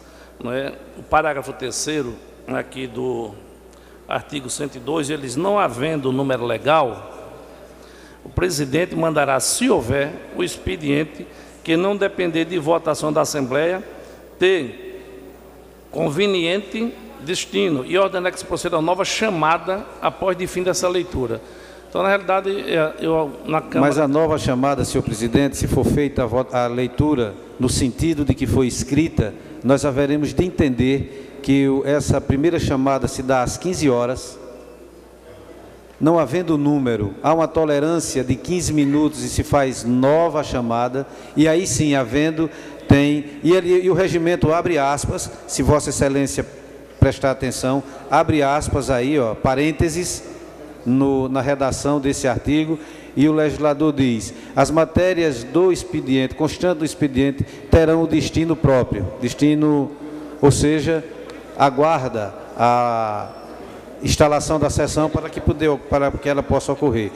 não é? O parágrafo 3º aqui do artigo 102, eles não havendo o número legal, o presidente mandará, se houver, o expediente que não depender de votação da Assembleia, ter conveniente destino e ordenar que se proceda a nova chamada após de fim dessa leitura. Então, na realidade, na Câmara... Mas a nova chamada, senhor presidente, se for feita a leitura no sentido de que foi escrita, nós haveremos de entender que essa primeira chamada se dá às 15 horas, não havendo número, há uma tolerância de 15 minutos e se faz nova chamada, e aí sim, havendo, tem... E o regimento abre aspas, se Vossa Excelência prestar atenção, abre aspas aí, ó, parênteses, na redação desse artigo, e o legislador diz: as matérias do expediente, constante do expediente, terão o destino próprio, destino, ou seja, aguarda a instalação da sessão para que ela possa ocorrer.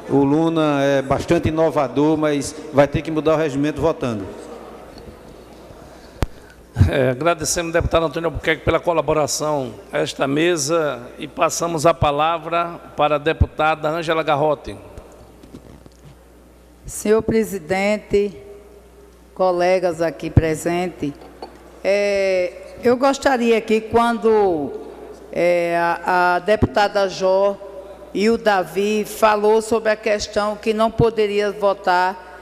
O Luna é bastante inovador, mas vai ter que mudar o regimento votando. Agradecemos ao deputado Antônio Albuquerque pela colaboração a esta mesa e passamos a palavra para a deputada Ângela Garrote. Senhor presidente, colegas aqui presentes, eu gostaria que quando a deputada Jó e o Davi falou sobre a questão que não poderia votar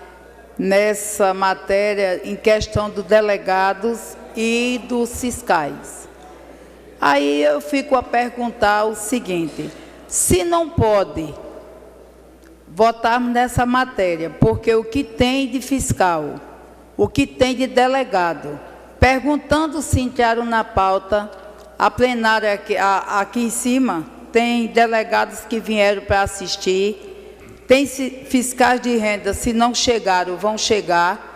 nessa matéria em questão dos delegados e dos fiscais. Aí eu fico a perguntar o seguinte: se não pode votarmos nessa matéria, porque o que tem de fiscal, o que tem de delegado, perguntando se entraram na pauta, a plenária aqui em cima, tem delegados que vieram para assistir, tem fiscais de renda, se não chegaram, vão chegar.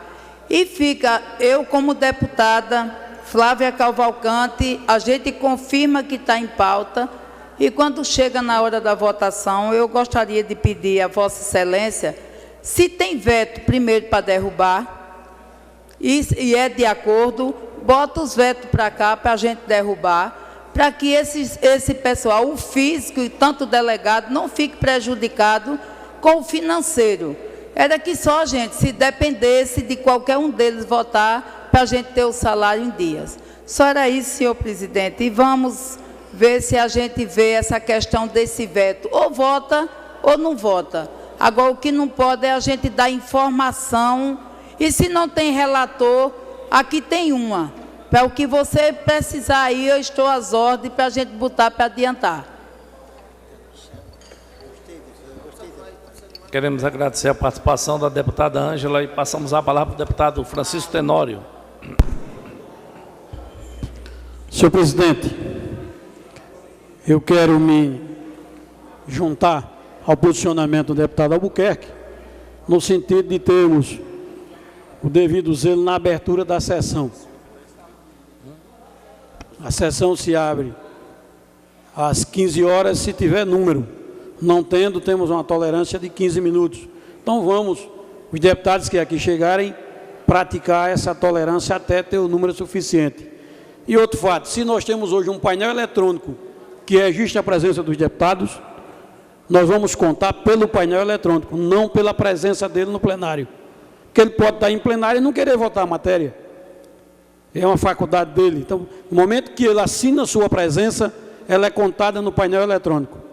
E fica, eu como deputada, Flávia Cavalcante, a gente confirma que está em pauta, e quando chega na hora da votação, eu gostaria de pedir a Vossa Excelência, se tem veto primeiro para derrubar, e é de acordo, bota os vetos para cá para a gente derrubar, para que esse pessoal, o físico e tanto o delegado, não fique prejudicado com o financeiro. Era que só a gente, se dependesse de qualquer um deles votar, para a gente ter o salário em dias. Só era isso, senhor presidente. E vamos ver se a gente vê essa questão desse veto. Ou vota ou não vota. Agora, o que não pode é a gente dar informação. E se não tem relator, aqui tem uma. Para o que você precisar aí, eu estou às ordens para a gente botar para adiantar. Queremos agradecer a participação da deputada Ângela e passamos a palavra para o deputado Francisco Tenório. Senhor presidente, eu quero me juntar ao posicionamento do deputado Albuquerque, no sentido de termos o devido zelo na abertura da sessão. A sessão se abre às 15 horas, se tiver número. Não tendo, temos uma tolerância de 15 minutos. Então vamos, os deputados que aqui chegarem, praticar essa tolerância até ter o número suficiente. E outro fato, se nós temos hoje um painel eletrônico que registra a presença dos deputados, nós vamos contar pelo painel eletrônico, não pela presença dele no plenário. Porque ele pode estar em plenário e não querer votar a matéria. É uma faculdade dele. Então, no momento que ele assina a sua presença, ela é contada no painel eletrônico.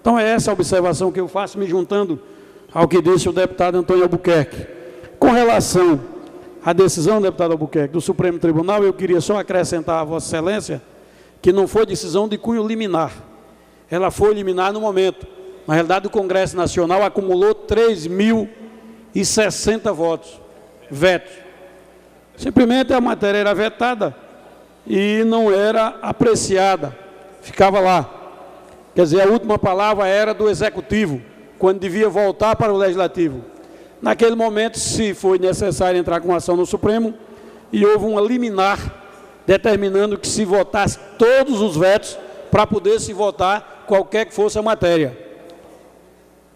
Então, é essa a observação que eu faço, me juntando ao que disse o deputado Antônio Albuquerque. Com relação à decisão, deputado Albuquerque, do Supremo Tribunal, eu queria só acrescentar a Vossa Excelência que não foi decisão de cunho liminar. Ela foi liminar no momento, Na realidade, o Congresso Nacional acumulou 3.060 votos, vetos. Simplesmente a matéria era vetada e não era apreciada, ficava lá. Quer dizer, a última palavra era do Executivo, quando devia voltar para o Legislativo. Naquele momento, se foi necessário entrar com ação no Supremo, e houve uma liminar determinando que se votasse todos os vetos para poder se votar qualquer que fosse a matéria.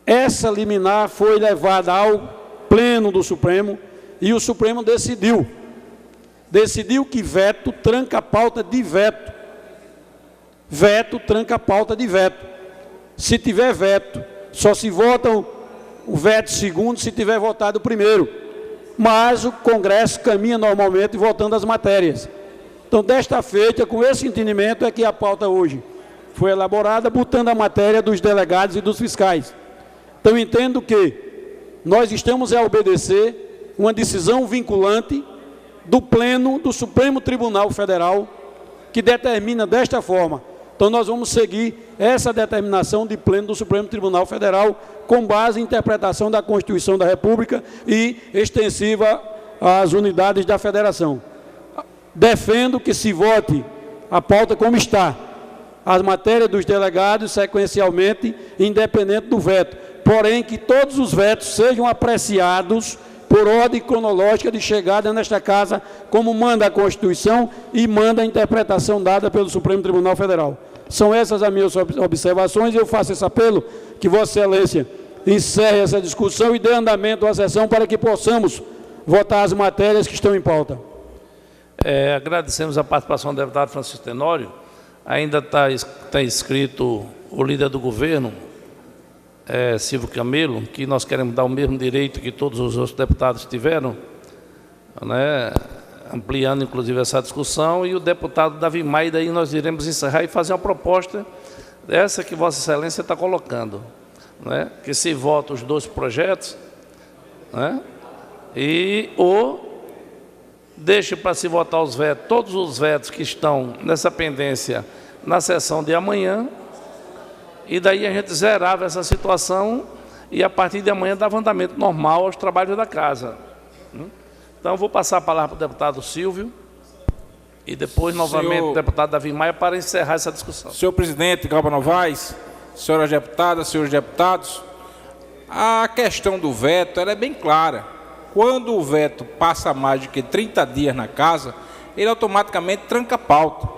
Essa liminar foi levada ao pleno do Supremo e o Supremo decidiu que veto tranca a pauta de veto. Veto tranca a pauta de veto. Se tiver veto, só se votam o veto segundo se tiver votado o primeiro. Mas o Congresso caminha normalmente votando as matérias. Então, desta feita, com esse entendimento, é que a pauta hoje foi elaborada, botando a matéria dos delegados e dos fiscais. Então, entendo que nós estamos a obedecer uma decisão vinculante do Pleno do Supremo Tribunal Federal, que determina desta forma. Então, nós vamos seguir essa determinação de Pleno do Supremo Tribunal Federal, com base em interpretação da Constituição da República e extensiva às unidades da Federação. Defendo que se vote a pauta como está, as matérias dos delegados sequencialmente, independente do veto. Porém, que todos os vetos sejam apreciados por ordem cronológica de chegada nesta casa, como manda a Constituição e manda a interpretação dada pelo Supremo Tribunal Federal. São essas as minhas observações e eu faço esse apelo que Vossa Excelência encerre essa discussão e dê andamento à sessão para que possamos votar as matérias que estão em pauta. Agradecemos a participação do deputado Francisco Tenório. Ainda está inscrito o líder do governo, Silvio Camelo, que nós queremos dar o mesmo direito que todos os outros deputados tiveram, né, ampliando inclusive essa discussão, e o deputado Davi Maia, daí nós iremos encerrar e fazer uma proposta dessa que Vossa Excelência está colocando, né, que se vota os dois projetos, né, ou deixe para se votar os vetos, todos os vetos que estão nessa pendência na sessão de amanhã, e daí a gente zerava essa situação e a partir de amanhã dava andamento normal aos trabalhos da casa. Então eu vou passar a palavra para o deputado Silvio e depois novamente o deputado Davi Maia para encerrar essa discussão. Senhor presidente Galba Novaes, senhoras deputadas, senhores deputados, a questão do veto ela é bem clara. Quando o veto passa mais de 30 dias na casa, ele automaticamente tranca a pauta.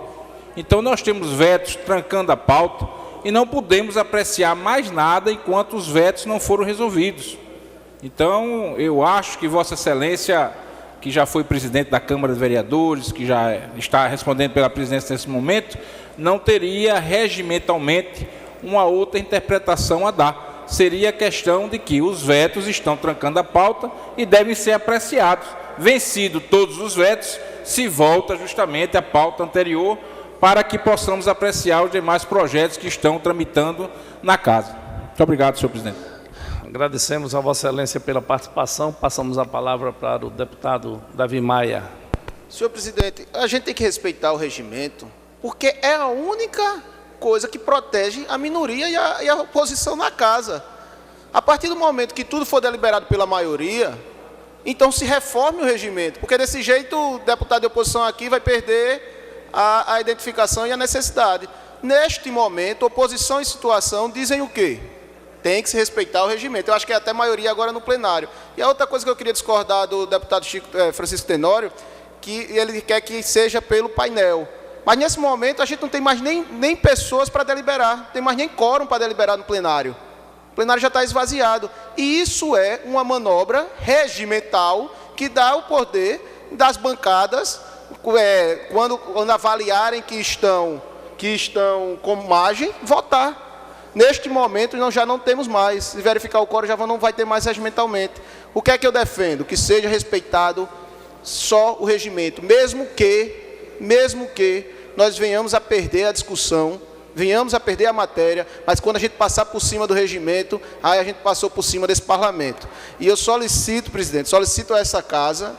Então nós temos vetos trancando a pauta e não podemos apreciar mais nada enquanto os vetos não foram resolvidos. Então, eu acho que Vossa Excelência, que já foi presidente da Câmara dos Vereadores, que já está respondendo pela presidência nesse momento, não teria regimentalmente uma outra interpretação a dar. Seria a questão de que os vetos estão trancando a pauta e devem ser apreciados. Vencido todos os vetos, se volta justamente à pauta anterior, para que possamos apreciar os demais projetos que estão tramitando na casa. Muito obrigado, senhor presidente. Agradecemos a Vossa Excelência pela participação. Passamos a palavra para o deputado Davi Maia. Senhor presidente, a gente tem que respeitar o regimento, porque é a única coisa que protege a minoria e a oposição na casa. A partir do momento que tudo for deliberado pela maioria, então se reforme o regimento, porque desse jeito o deputado de oposição aqui vai perder a identificação e a necessidade. Neste momento, oposição e situação dizem o quê? Tem que se respeitar o regimento. Eu acho que é até maioria agora no plenário. E a outra coisa que eu queria discordar do deputado Francisco Tenório, que ele quer que seja pelo painel. Mas nesse momento a gente não tem mais nem pessoas para deliberar, não tem mais nem quórum para deliberar no plenário. O plenário já está esvaziado. E isso é uma manobra regimental que dá o poder das bancadas, quando avaliarem que estão com margem, votar. Neste momento, nós já não temos mais. Se verificar o quórum, já não vai ter mais regimentalmente. O que é que eu defendo? Que seja respeitado só o regimento, mesmo que nós venhamos a perder a discussão, venhamos a perder a matéria, mas quando a gente passar por cima do regimento, aí a gente passou por cima desse parlamento. E eu solicito, presidente, solicito a essa casa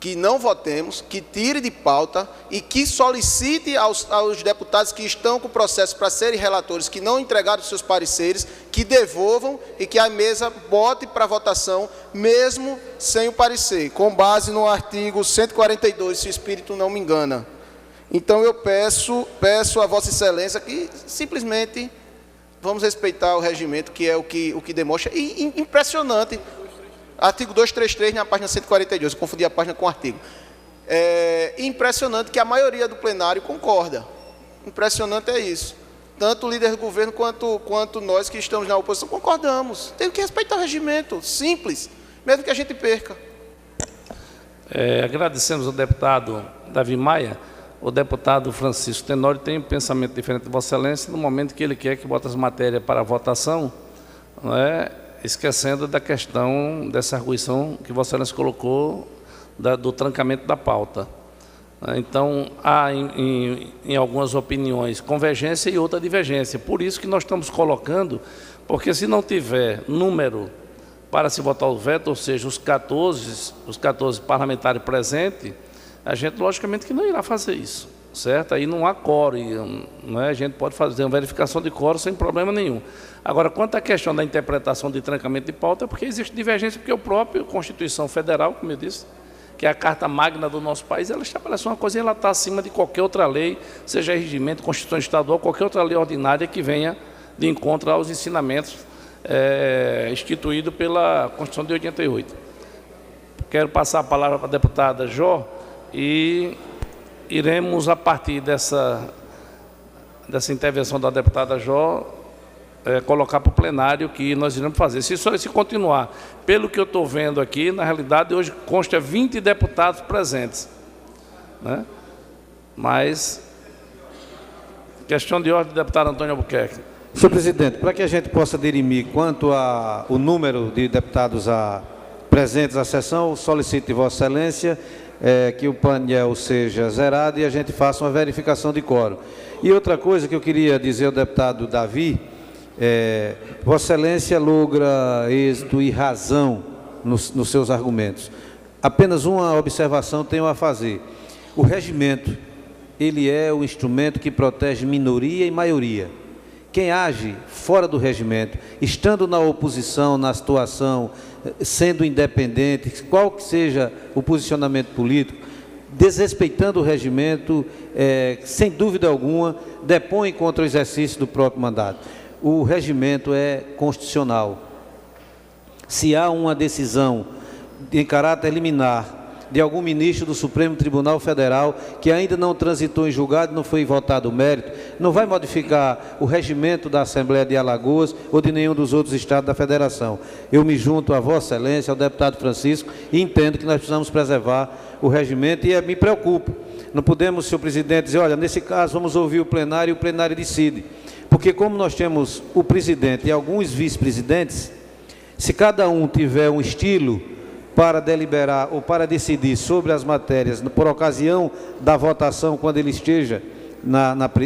que não votemos, que tire de pauta e que solicite aos deputados que estão com o processo para serem relatores, que não entregaram seus pareceres, que devolvam e que a mesa bote para votação, mesmo sem o parecer, com base no artigo 142, se o espírito não me engana. Então eu peço a Vossa Excelência que simplesmente vamos respeitar o regimento, que é o que demonstra. E impressionante, artigo 233 na página 142, eu confundi a página com o artigo. É impressionante que a maioria do plenário concorda. Impressionante é isso. Tanto o líder do governo quanto nós que estamos na oposição concordamos. Tem que respeitar o regimento, simples, mesmo que a gente perca. Agradecemos ao deputado Davi Maia. O deputado Francisco Tenório tem um pensamento diferente de Vossa Excelência no momento que ele quer que bote as matérias para votação, não é? Esquecendo da questão dessa arguição que Vossa Excelência colocou do trancamento da pauta. Então, há em algumas opiniões convergência e outra divergência. Por isso que nós estamos colocando, porque se não tiver número para se votar o veto, ou seja, os 14 parlamentares presentes, a gente, logicamente, que não irá fazer isso, certo? Aí não há quórum, não é? A gente pode fazer uma verificação de quórum sem problema nenhum. Agora, quanto à questão da interpretação de trancamento de pauta, é porque existe divergência, porque a própria Constituição Federal, como eu disse, que é a carta magna do nosso país, ela estabelece uma coisa e ela está acima de qualquer outra lei, seja regimento, Constituição Estadual, qualquer outra lei ordinária que venha de encontro aos ensinamentos instituídos pela Constituição de 88. Quero passar a palavra para a deputada Jó, e iremos, a partir dessa intervenção da deputada Jó, colocar para o plenário que nós iremos fazer. Se continuar, pelo que eu estou vendo aqui, na realidade, hoje consta 20 deputados presentes, né? Mas, questão de ordem, deputado Antônio Albuquerque. Senhor presidente, para que a gente possa dirimir quanto ao número de deputados presentes à sessão, solicito de Vossa Excelência que o painel seja zerado e a gente faça uma verificação de quórum. E outra coisa que eu queria dizer ao deputado Davi, Vossa Excelência logra êxito e razão nos seus argumentos. Apenas uma observação tenho a fazer. O regimento, ele é o instrumento que protege minoria e maioria. Quem age fora do regimento, estando na oposição, na situação, sendo independente, qual que seja o posicionamento político, desrespeitando o regimento, sem dúvida alguma, depõe contra o exercício do próprio mandato. O regimento é constitucional. Se há uma decisão em caráter liminar de algum ministro do Supremo Tribunal Federal que ainda não transitou em julgado, não foi votado o mérito, não vai modificar o regimento da Assembleia de Alagoas ou de nenhum dos outros estados da Federação. Eu me junto a Vossa Excelência, ao deputado Francisco, e entendo que nós precisamos preservar o regimento e me preocupo. Não podemos, senhor presidente, dizer, olha, nesse caso vamos ouvir o plenário e o plenário decide. Porque como nós temos o presidente e alguns vice-presidentes, se cada um tiver um estilo para deliberar ou para decidir sobre as matérias, por ocasião da votação, quando ele esteja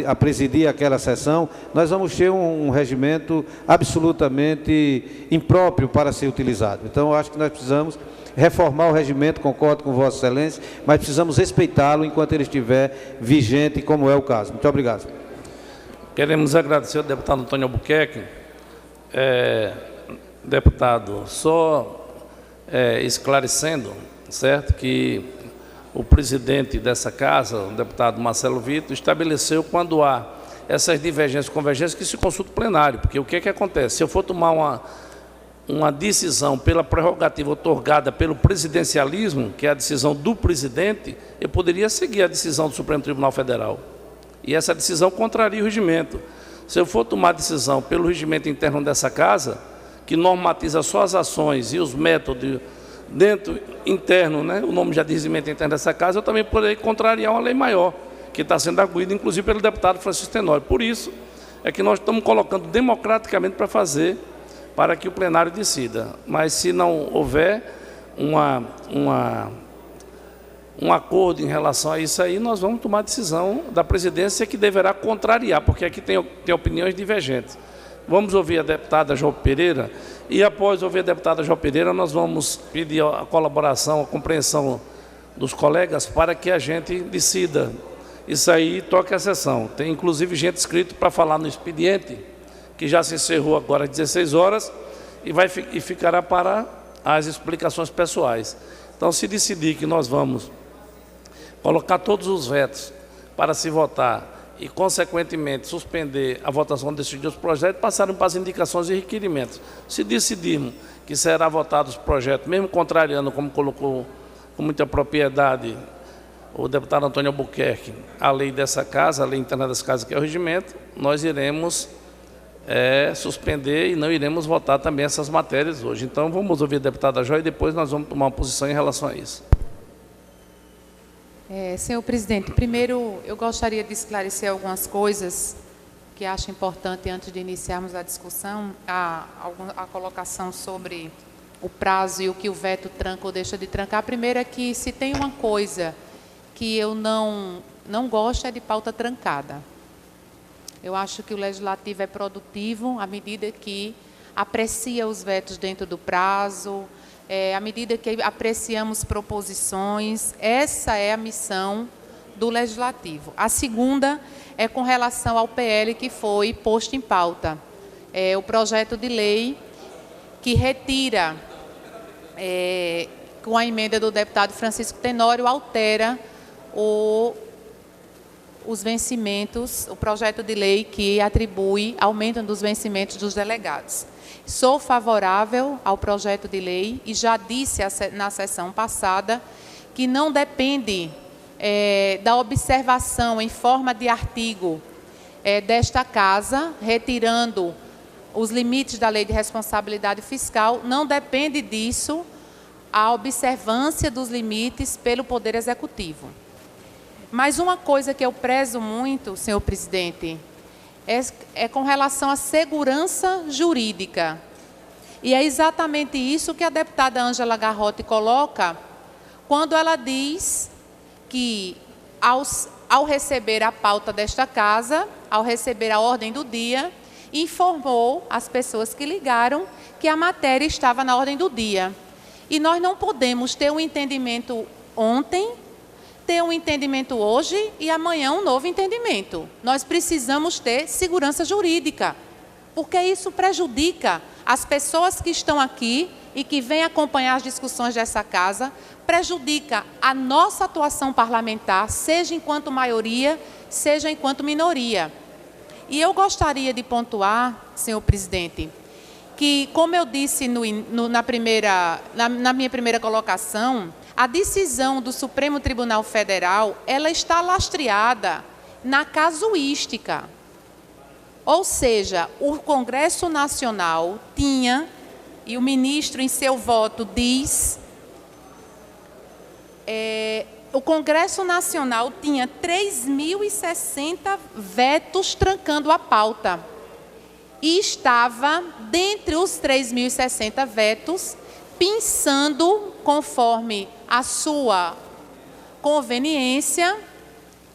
a presidir aquela sessão, nós vamos ter um regimento absolutamente impróprio para ser utilizado. Então, eu acho que nós precisamos reformar o regimento, concordo com Vossa Excelência, mas precisamos respeitá-lo enquanto ele estiver vigente, como é o caso. Muito obrigado. Queremos agradecer ao deputado Antônio Albuquerque. Deputado, só esclarecendo, certo, que o presidente dessa casa, o deputado Marcelo Vitor, estabeleceu quando há essas divergências e convergências que se consulta o plenário, porque o que é que acontece? Se eu for tomar uma decisão pela prerrogativa otorgada pelo presidencialismo, que é a decisão do presidente, eu poderia seguir a decisão do Supremo Tribunal Federal. E essa decisão contraria o regimento. Se eu for tomar decisão pelo regimento interno dessa casa, que normatiza só as ações e os métodos dentro interno, né? O nome já diz regimento interno dessa casa, eu também poderia contrariar uma lei maior, que está sendo arguída, inclusive, pelo deputado Francisco Tenório. Por isso é que nós estamos colocando democraticamente para fazer, para que o plenário decida. Mas se não houver um acordo em relação a isso aí, nós vamos tomar a decisão da presidência que deverá contrariar, porque aqui tem opiniões divergentes. Vamos ouvir a deputada João Pereira e, após ouvir a deputada João Pereira, nós vamos pedir a colaboração, a compreensão dos colegas para que a gente decida. Isso aí toca a sessão. Tem inclusive gente inscrito para falar no expediente, que já se encerrou agora às 16 horas e ficará para as explicações pessoais. Então, se decidir que nós vamos colocar todos os vetos para se votar e, consequentemente, suspender a votação desses dois projetos, passarem para as indicações e requerimentos. Se decidirmos que será votado os projetos, mesmo contrariando, como colocou com muita propriedade o deputado Antônio Albuquerque, a lei dessa casa, a lei interna das casas, que é o regimento, nós iremos suspender e não iremos votar também essas matérias hoje. Então, vamos ouvir a deputada Joia e depois nós vamos tomar uma posição em relação a isso. Senhor presidente, primeiro eu gostaria de esclarecer algumas coisas que acho importante antes de iniciarmos a discussão, a colocação sobre o prazo e o que o veto tranca ou deixa de trancar. Primeiro é que se tem uma coisa que eu não gosto é de pauta trancada. Eu acho que o Legislativo é produtivo à medida que aprecia os vetos dentro do prazo, à medida que apreciamos proposições. Essa é a missão do Legislativo. A segunda é com relação ao PL que foi posto em pauta. O projeto de lei que retira, com a emenda do deputado Francisco Tenório, altera os vencimentos, o projeto de lei que atribui aumento dos vencimentos dos delegados. Sou favorável ao projeto de lei e já disse na sessão passada que não depende da observação em forma de artigo desta Casa, retirando os limites da Lei de Responsabilidade Fiscal, não depende disso a observância dos limites pelo Poder Executivo. Mas uma coisa que eu prezo muito, senhor presidente, é com relação à segurança jurídica. E é exatamente isso que a deputada Ângela Garrote coloca quando ela diz que, ao receber a pauta desta Casa, ao receber a ordem do dia, informou as pessoas que ligaram que a matéria estava na ordem do dia. E nós não podemos ter um entendimento ontem, ter um entendimento hoje e amanhã um novo entendimento. Nós precisamos ter segurança jurídica, porque isso prejudica as pessoas que estão aqui e que vêm acompanhar as discussões dessa Casa, prejudica a nossa atuação parlamentar, seja enquanto maioria, seja enquanto minoria. E eu gostaria de pontuar, senhor presidente, que, como eu disse na minha primeira colocação, a decisão do Supremo Tribunal Federal, ela está lastreada na casuística. Ou seja, o Congresso Nacional tinha, e o ministro em seu voto diz, o Congresso Nacional tinha 3.060 vetos trancando a pauta. E estava, dentre os 3.060 vetos, pensando, conforme a sua conveniência,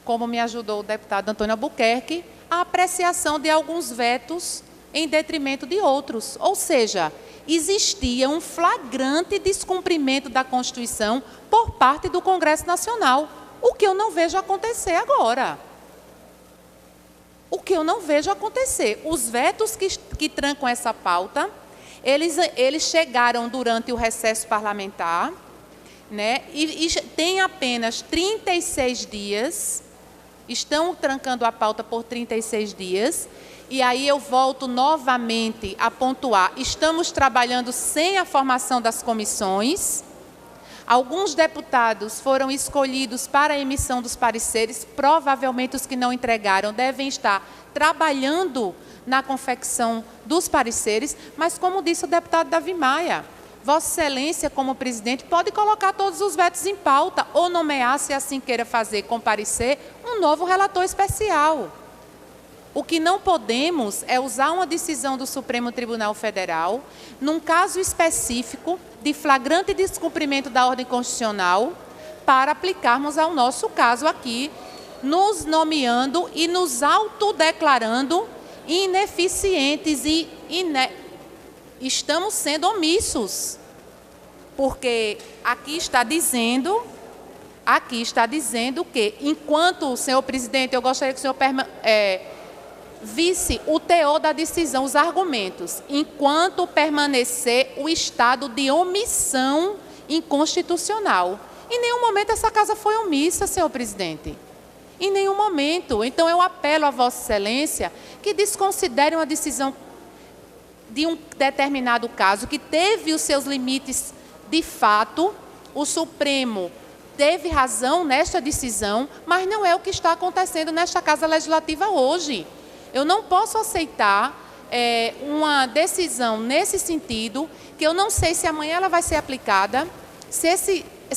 como me ajudou o deputado Antônio Albuquerque, a apreciação de alguns vetos em detrimento de outros. Ou seja, existia um flagrante descumprimento da Constituição por parte do Congresso Nacional, o que eu não vejo acontecer agora. O que eu não vejo acontecer. Os vetos que trancam essa pauta, eles chegaram durante o recesso parlamentar, né, e tem apenas 36 dias, estão trancando a pauta por 36 dias, e aí eu volto novamente a pontuar, estamos trabalhando sem a formação das comissões, alguns deputados foram escolhidos para a emissão dos pareceres, provavelmente os que não entregaram devem estar trabalhando na confecção dos pareceres, mas como disse o deputado Davi Maia, Vossa Excelência, como presidente, pode colocar todos os vetos em pauta ou nomear, se assim queira fazer, com parecer, um novo relator especial. O que não podemos é usar uma decisão do Supremo Tribunal Federal, num caso específico de flagrante descumprimento da ordem constitucional, para aplicarmos ao nosso caso aqui, nos nomeando e nos autodeclarando ineficientes e estamos sendo omissos, porque aqui está dizendo aqui está dizendo que, enquanto, senhor presidente, eu gostaria que o senhor visse o teor da decisão, os argumentos, enquanto permanecer o estado de omissão inconstitucional. Em nenhum momento essa casa foi omissa, senhor presidente. Em nenhum momento. Então, eu apelo a Vossa Excelência que desconsidere uma decisão de um determinado caso que teve os seus limites de fato. O Supremo teve razão nesta decisão, mas não é o que está acontecendo nesta Casa Legislativa hoje. Eu não posso aceitar uma decisão nesse sentido, que eu não sei se amanhã ela vai ser aplicada, se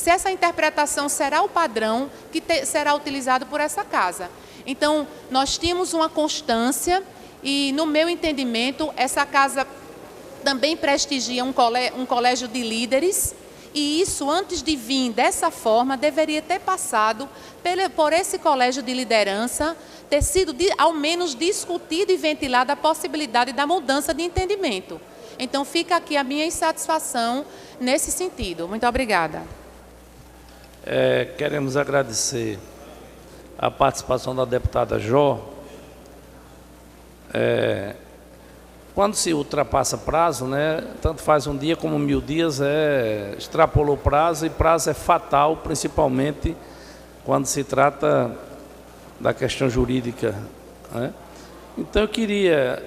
essa interpretação será o padrão que será utilizado por essa casa. Então, nós tínhamos uma constância e, no meu entendimento, essa casa também prestigia um colégio de líderes, e isso, antes de vir dessa forma, deveria ter passado por esse colégio de liderança, ter sido, ao menos, discutido e ventilada a possibilidade da mudança de entendimento. Então, fica aqui a minha insatisfação nesse sentido. Muito obrigada. Queremos agradecer a participação da deputada Jó. Quando se ultrapassa prazo, né, tanto faz um dia como 1000 dias, extrapolou prazo, e prazo é fatal, principalmente quando se trata da questão jurídica, né? Então, eu queria,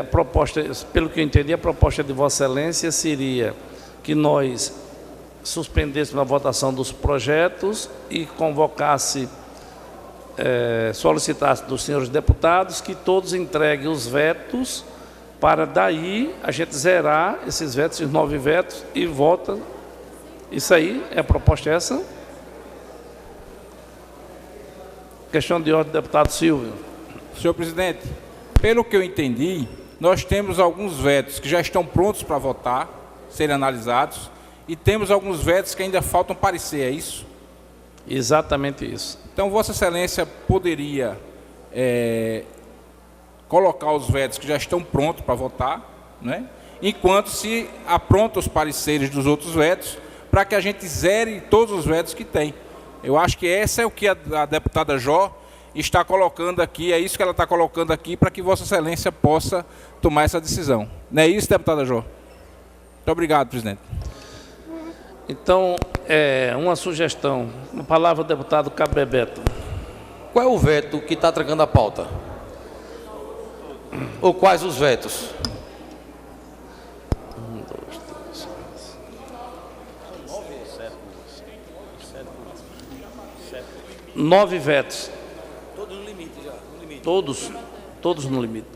a proposta, pelo que eu entendi, a proposta de Vossa Excelência seria que nós suspendêssemos a votação dos projetos e convocasse, solicitasse dos senhores deputados que todos entreguem os vetos, para daí a gente zerar esses vetos, esses 9 vetos, e vota. Isso aí, a proposta é essa? Questão de ordem, deputado Silvio. Senhor presidente, pelo que eu entendi, nós temos alguns vetos que já estão prontos para votar, serem analisados, e temos alguns vetos que ainda faltam parecer, é isso? Exatamente isso. Então, Vossa Excelência poderia colocar os vetos que já estão prontos para votar, né? Enquanto se apronta os pareceres dos outros vetos, para que a gente zere todos os vetos que tem. Eu acho que essa é o que a deputada Jó está colocando aqui, é isso que ela está colocando aqui, para que Vossa Excelência possa tomar essa decisão. Não é isso, deputada Jó? Muito obrigado, presidente. Então, uma sugestão. Uma palavra, deputado Cabo Bebeto. Qual é o veto que está trancando a pauta? Ou quais os vetos? 1, 2, 3, 4. 9 vetos. Todos no limite já. No limite. Todos no limite.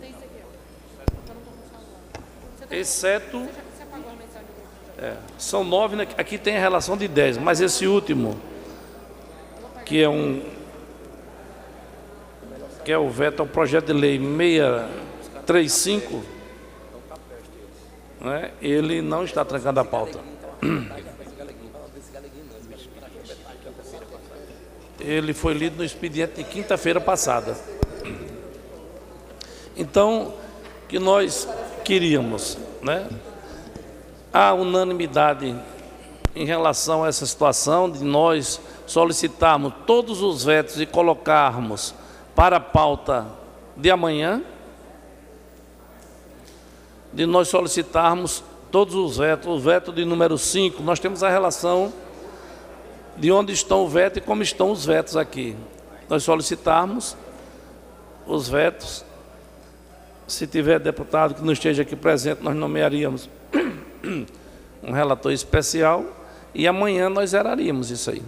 Exceto... são 9, né? Aqui tem a relação de 10, mas esse último, que é o veto ao projeto de lei 635, né? Ele não está trancando a pauta. Ele foi lido no expediente de quinta-feira passada. Então, que nós queríamos, né? A unanimidade em relação a essa situação de nós solicitarmos todos os vetos e colocarmos para a pauta de amanhã, de nós solicitarmos todos os vetos, o veto de número 5, nós temos a relação de onde estão o veto e como estão os vetos aqui. Nós solicitarmos os vetos, se tiver deputado que não esteja aqui presente, nós nomearíamos um relator especial e amanhã nós zeraríamos isso aí.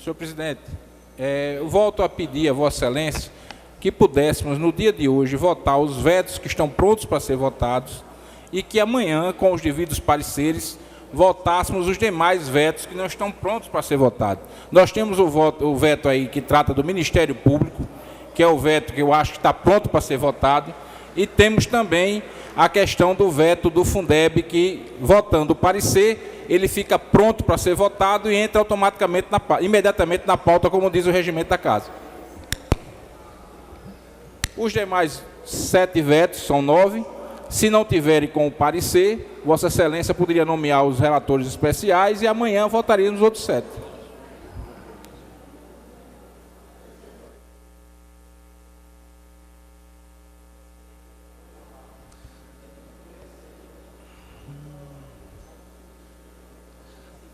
Senhor presidente, eu volto a pedir a Vossa Excelência que pudéssemos, no dia de hoje, votar os vetos que estão prontos para ser votados e que amanhã, com os devidos pareceres, votássemos os demais vetos que não estão prontos para ser votados. Nós temos o veto aí que trata do Ministério Público, que é o veto que eu acho que está pronto para ser votado, e temos também a questão do veto do Fundeb, que, votando o parecer, ele fica pronto para ser votado e entra automaticamente, imediatamente na pauta, como diz o regimento da Casa. Os demais 7 vetos, são 9, Se não tiverem com o parecer, Vossa Excelência poderia nomear os relatores especiais e amanhã votaríamos os outros 7.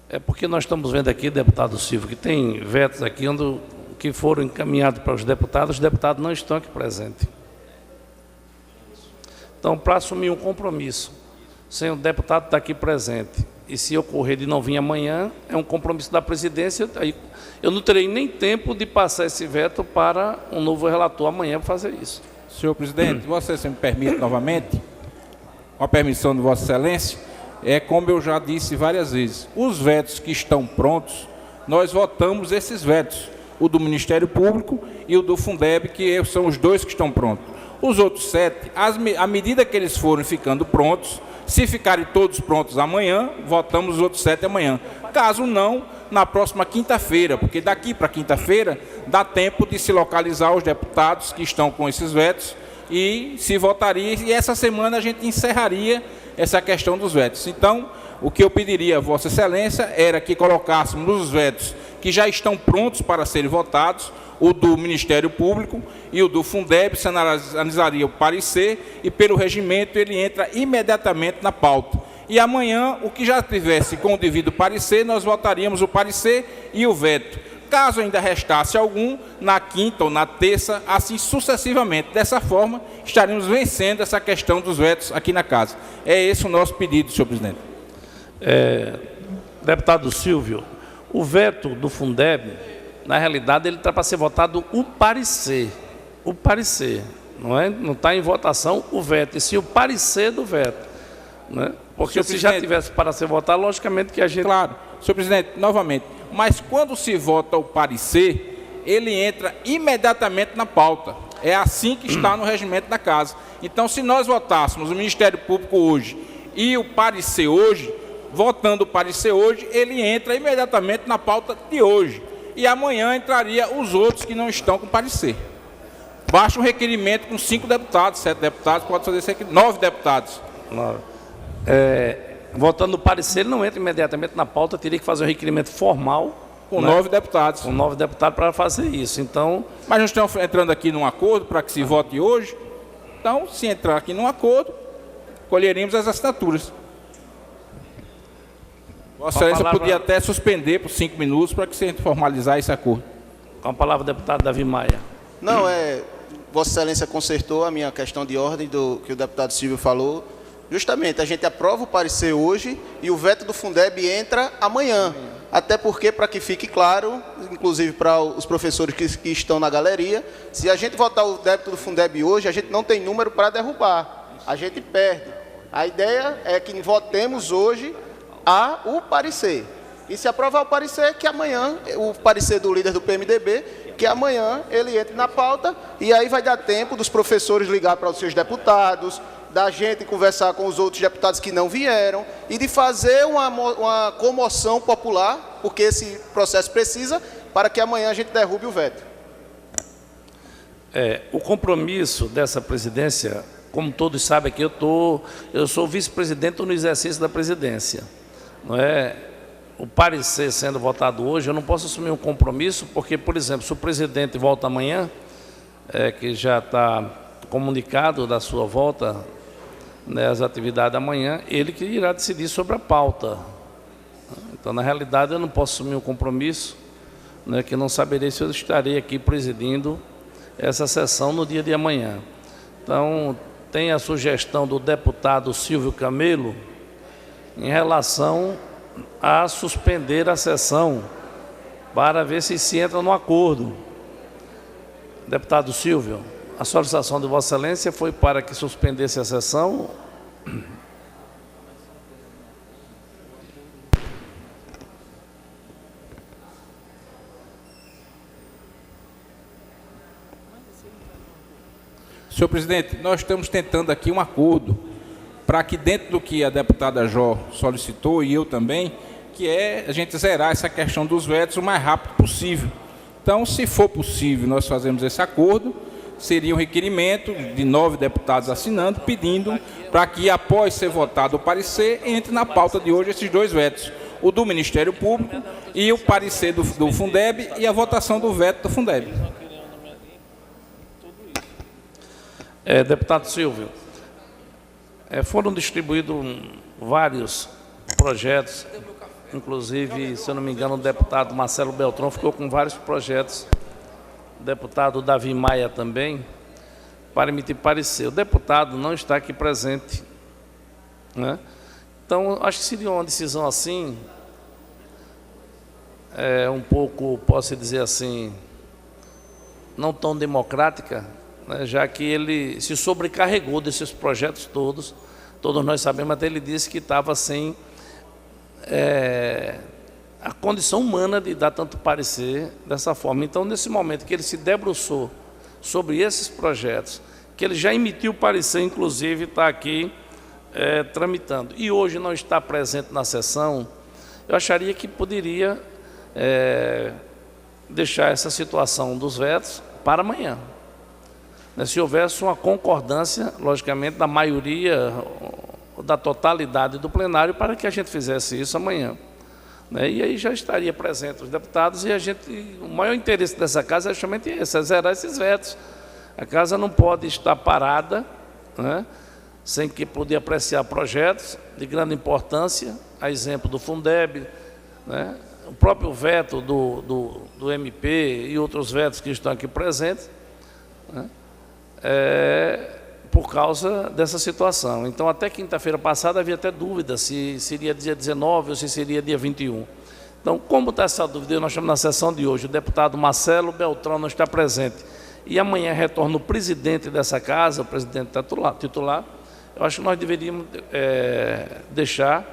É porque nós estamos vendo aqui, deputado Silvio, que tem vetos aqui que foram encaminhados para os deputados não estão aqui presentes. Então, para assumir um compromisso, sem o deputado estar aqui presente, e se ocorrer de não vir amanhã, é um compromisso da presidência, aí eu não terei nem tempo de passar esse veto para um novo relator amanhã para fazer isso. Senhor presidente, você se me permite novamente, com a permissão de Vossa Excelência, como eu já disse várias vezes, os vetos que estão prontos, nós votamos esses vetos, o do Ministério Público e o do Fundeb, que são os 2 que estão prontos. Os outros 7, à medida que eles forem ficando prontos, se ficarem todos prontos amanhã, votamos os outros 7 amanhã. Caso não, na próxima quinta-feira, porque daqui para quinta-feira dá tempo de se localizar os deputados que estão com esses vetos e se votaria, e essa semana a gente encerraria essa questão dos vetos. Então, o que eu pediria a Vossa Excelência era que colocássemos os vetos que já estão prontos para serem votados, o do Ministério Público e o do Fundeb, se analisaria o parecer e pelo regimento ele entra imediatamente na pauta. E amanhã, o que já tivesse com o devido parecer, nós votaríamos o parecer e o veto. Caso ainda restasse algum, na quinta ou na terça, assim sucessivamente. Dessa forma, estaríamos vencendo essa questão dos vetos aqui na casa. É esse o nosso pedido, senhor presidente. Deputado Silvio, o veto do Fundeb, na realidade, ele está para ser votado o parecer. O parecer, não é? Não está em votação o veto, e sim o parecer do veto. Não é? Porque se já tivesse para ser votado, logicamente que a gente... Claro, senhor presidente, novamente, mas quando se vota o parecer, ele entra imediatamente na pauta. É assim que está no regimento da casa. Então, se nós votássemos o Ministério Público hoje e o parecer hoje, votando o parecer hoje, ele entra imediatamente na pauta de hoje. E amanhã entraria os outros que não estão com parecer. Basta um requerimento com 5 deputados, 7 deputados, pode fazer esse requerimento, 9 deputados. 9. Votando o parecer, ele não entra imediatamente na pauta, teria que fazer um requerimento formal. Com 9 deputados. Com 9 deputados para fazer isso. Então, mas nós estamos entrando aqui num acordo para que se vote hoje. Então, se entrar aqui num acordo, colheríamos as assinaturas. Vossa Excelência podia até suspender por 5 minutos para que se formalizar esse acordo. Com a palavra, deputado Davi Maia. Não, Vossa Excelência consertou a minha questão de ordem do que o deputado Silvio falou. Justamente, a gente aprova o parecer hoje e o veto do Fundeb entra amanhã. Até porque, para que fique claro, inclusive para os professores que estão na galeria, se a gente votar o débito do Fundeb hoje, a gente não tem número para derrubar. A gente perde. A ideia é que votemos hoje o parecer. E se aprovar o parecer, que amanhã, o parecer do líder do PMDB, que amanhã ele entre na pauta e aí vai dar tempo dos professores ligar para os seus deputados, da gente conversar com os outros deputados que não vieram e de fazer uma comoção popular, porque esse processo precisa, para que amanhã a gente derrube o veto. O compromisso dessa presidência, como todos sabem aqui, eu sou vice-presidente no exercício da presidência. Não é? O parecer sendo votado hoje, eu não posso assumir um compromisso, porque, por exemplo, se o presidente volta amanhã, que já está comunicado da sua volta, as atividades amanhã, ele que irá decidir sobre a pauta. Então, na realidade, eu não posso assumir um compromisso, que não saberei se eu estarei aqui presidindo essa sessão no dia de amanhã. Então, tem a sugestão do deputado Silvio Camelo em relação a suspender a sessão para ver se entra no acordo. Deputado Silvio, a solicitação de Vossa Excelência foi para que suspendesse a sessão. Senhor presidente, nós estamos tentando aqui um acordo para que dentro do que a deputada Jó solicitou e eu também, que é a gente zerar essa questão dos vetos o mais rápido possível. Então, se for possível, nós fazemos esse acordo. Se não for possível, nós votamos o veto. Mas, senhor presidente, novamente, mais quando se vota o parecer hoje, ele entra imediatamente na pauta. É assim que está no regimento da casa. É esse o nosso pedido, senhor presidente. Então, seria um requerimento de 9 deputados assinando, pedindo para que, após ser votado o parecer, entre na pauta de hoje esses 2 vetos, o do Ministério Público e o parecer do Fundeb e a votação do veto do Fundeb. Deputado Silvio, foram distribuídos vários projetos, inclusive, se eu não me engano, o deputado Marcelo Beltrão ficou com vários projetos, o deputado Davi Maia também, para emitir parecer. O deputado não está aqui presente, né? Então, acho que seria uma decisão assim, um pouco, posso dizer assim, não tão democrática, né, já que ele se sobrecarregou desses projetos todos nós sabemos, até ele disse que estava sem a condição humana de dar tanto parecer dessa forma. Então, nesse momento que ele se debruçou sobre esses projetos, que ele já emitiu parecer, inclusive está aqui tramitando, e hoje não está presente na sessão, eu acharia que poderia deixar essa situação dos vetos para amanhã. Se houvesse uma concordância, logicamente, da maioria, da totalidade do plenário, para que a gente fizesse isso amanhã. E aí já estaria presente os deputados e o maior interesse dessa casa é justamente esse, é zerar esses vetos. A casa não pode estar parada, né, sem que poder apreciar projetos de grande importância, a exemplo do Fundeb, né, o próprio veto do MP e outros vetos que estão aqui presentes, né, por causa dessa situação. Então, até quinta-feira passada havia até dúvida se seria dia 19 ou se seria dia 21. Então, como está essa dúvida, nós estamos na sessão de hoje, o deputado Marcelo Beltrão não está presente, e amanhã retorna o presidente dessa casa, o presidente titular, eu acho que nós deveríamos deixar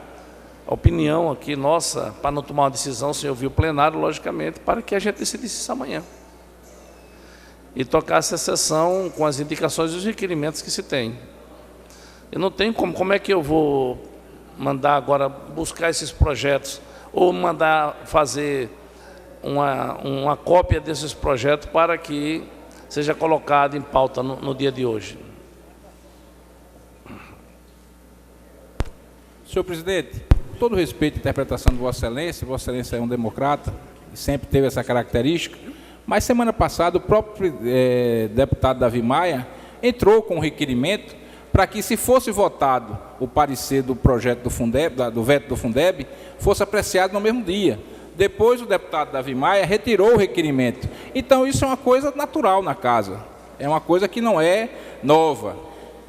a opinião aqui nossa, para não tomar uma decisão sem ouvir o plenário, logicamente, para que a gente decidisse isso amanhã. E tocasse a sessão com as indicações e os requerimentos que se tem. Eu não tenho como é que eu vou mandar agora buscar esses projetos ou mandar fazer uma cópia desses projetos para que seja colocado em pauta no dia de hoje. Senhor presidente, com todo respeito à interpretação de Vossa Excelência é um democrata e sempre teve essa característica, mas semana passada o próprio deputado Davi Maia entrou com um requerimento para que, se fosse votado o parecer do projeto do Fundeb, do veto do Fundeb, fosse apreciado no mesmo dia. Depois o deputado Davi Maia retirou o requerimento. Então isso é uma coisa natural na casa, é uma coisa que não é nova,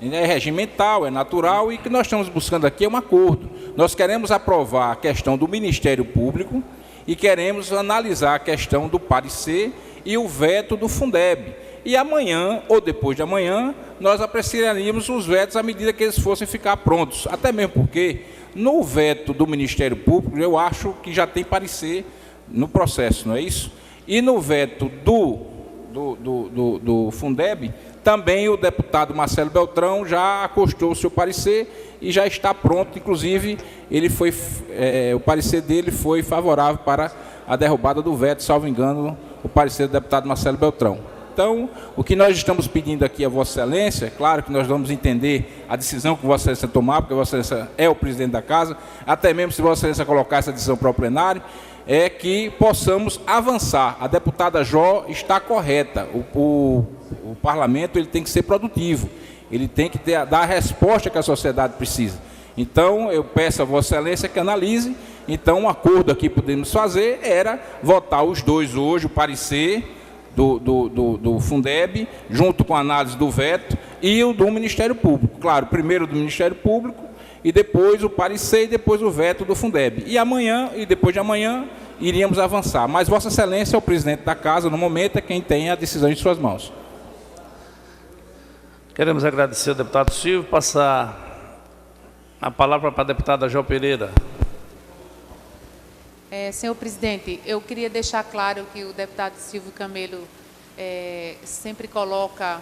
é regimental, é natural, e que nós estamos buscando aqui é um acordo. Nós queremos aprovar a questão do Ministério Público e queremos analisar a questão do parecer e o veto do Fundeb. E amanhã, ou depois de amanhã, nós apreciaríamos os vetos à medida que eles fossem ficar prontos. Até mesmo porque, no veto do Ministério Público, eu acho que já tem parecer no processo, não é isso? E no veto do Fundeb, também o deputado Marcelo Beltrão já acostou o seu parecer e já está pronto. Inclusive, o parecer dele foi favorável para a derrubada do veto, salvo engano, o parecer do deputado Marcelo Beltrão. Então, o que nós estamos pedindo aqui a Vossa Excelência, claro que nós vamos entender a decisão que Vossa Excelência tomar, porque Vossa Excelência é o presidente da casa, até mesmo se Vossa Excelência colocar essa decisão para o plenário, é que possamos avançar. A deputada Jó está correta, o parlamento ele tem que ser produtivo, ele tem que dar a resposta que a sociedade precisa. Então, eu peço a Vossa Excelência que analise. Então, um acordo aqui que podemos fazer era votar os dois hoje, o parecer do Fundeb, junto com a análise do veto, e o do Ministério Público. Claro, primeiro do Ministério Público, e depois o parecer, e depois o veto do Fundeb. E amanhã, e depois de amanhã, iríamos avançar. Mas Vossa Excelência é o presidente da casa, no momento é quem tem a decisão em suas mãos. Queremos agradecer ao deputado Silvio, passar a palavra para a deputada Jó Pereira. Senhor presidente, eu queria deixar claro que o deputado Silvio Camelo sempre coloca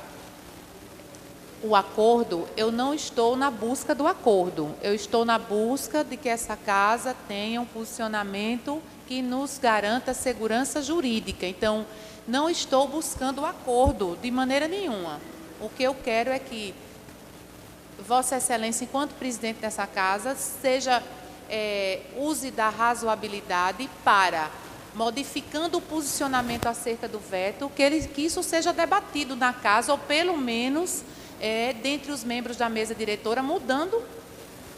o acordo. Eu não estou na busca do acordo, eu estou na busca de que essa casa tenha um posicionamento que nos garanta segurança jurídica. Então, não estou buscando acordo de maneira nenhuma. O que eu quero é que Vossa Excelência, enquanto presidente dessa casa, use da razoabilidade para, modificando o posicionamento acerca do veto, que isso seja debatido na casa, ou pelo menos dentre os membros da mesa diretora, mudando,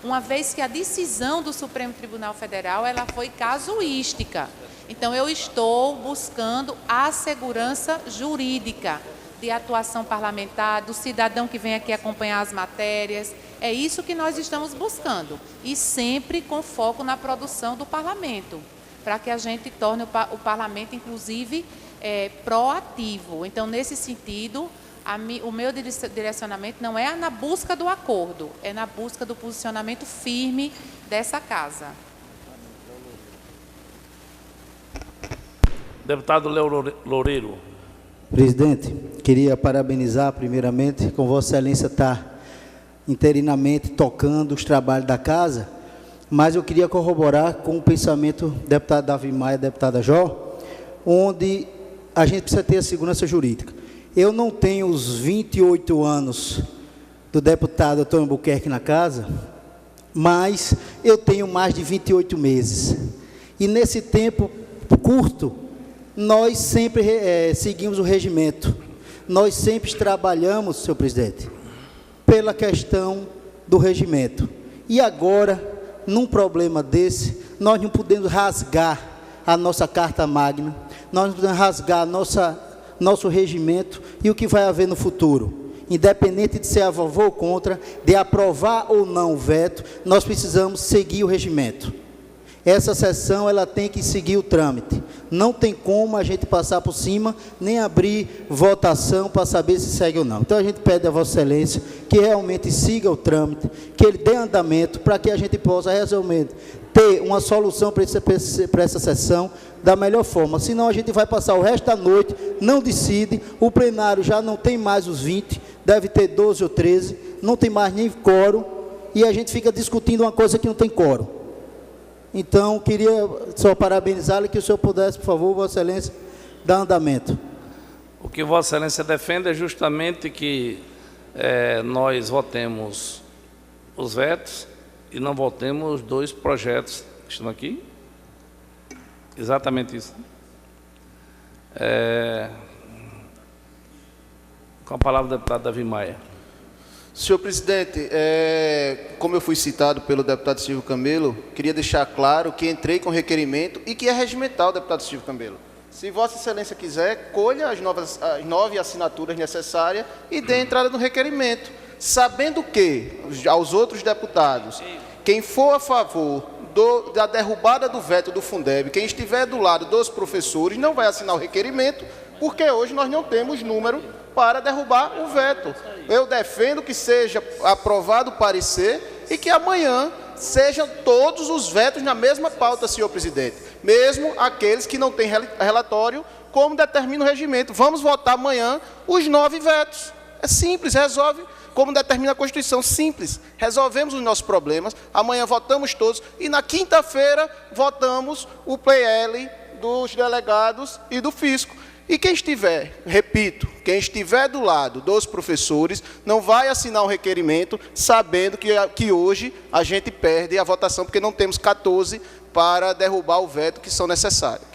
uma vez que a decisão do Supremo Tribunal Federal ela foi casuística. Então, eu estou buscando a segurança jurídica de atuação parlamentar, do cidadão que vem aqui acompanhar as matérias. É isso que nós estamos buscando. E sempre com foco na produção do parlamento, para que a gente torne o parlamento, inclusive, proativo. Então, nesse sentido, o meu direcionamento não é na busca do acordo, é na busca do posicionamento firme dessa casa. Deputado Léo Loureiro. Presidente, queria parabenizar primeiramente com Vossa Excelência estar interinamente tocando os trabalhos da casa, mas eu queria corroborar com o pensamento do deputado Davi Maia, deputada Jó, onde a gente precisa ter a segurança jurídica. Eu não tenho os 28 anos do deputado Antônio Albuquerque na casa, mas eu tenho mais de 28 meses. E nesse tempo curto, nós sempre seguimos o regimento. Nós sempre trabalhamos, senhor presidente, pela questão do regimento. E agora, num problema desse, nós não podemos rasgar a nossa carta magna, nós não podemos rasgar nosso regimento e o que vai haver no futuro. Independente de ser a favor ou contra, de aprovar ou não o veto, nós precisamos seguir o regimento. Essa sessão ela tem que seguir o trâmite. Não tem como a gente passar por cima, nem abrir votação para saber se segue ou não. Então a gente pede a Vossa Excelência que realmente siga o trâmite, que ele dê andamento para que a gente possa realmente ter uma solução para essa sessão da melhor forma. Senão a gente vai passar o resto da noite, não decide, o plenário já não tem mais os 20, deve ter 12 ou 13, não tem mais nem quórum, e a gente fica discutindo uma coisa que não tem quórum. Então, queria só parabenizá-lo e que o senhor pudesse, por favor, Vossa Excelência, dar andamento. O que Vossa Excelência defende é justamente que nós votemos os vetos e não votemos 2 projetos que estão aqui. Exatamente isso. Com a palavra o deputado Davi Maia. Senhor presidente, como eu fui citado pelo deputado Silvio Camelo, queria deixar claro que entrei com requerimento e que é regimental, deputado Silvio Camelo. Se Vossa Excelência quiser, colha as 9 assinaturas necessárias e dê entrada no requerimento, sabendo que, aos outros deputados, quem for a favor da derrubada do veto do Fundeb, quem estiver do lado dos professores, não vai assinar o requerimento, porque hoje nós não temos número para derrubar o veto. Eu defendo que seja aprovado o parecer e que amanhã sejam todos os vetos na mesma pauta, senhor presidente, mesmo aqueles que não têm relatório, como determina o regimento. Vamos votar amanhã os 9 vetos. É simples, resolve como determina a Constituição, simples. Resolvemos os nossos problemas, amanhã votamos todos e na quinta-feira votamos o PL dos delegados e do fisco. E quem estiver, repito, quem estiver do lado dos professores, não vai assinar um requerimento sabendo que hoje a gente perde a votação, porque não temos 14 para derrubar o veto que são necessários.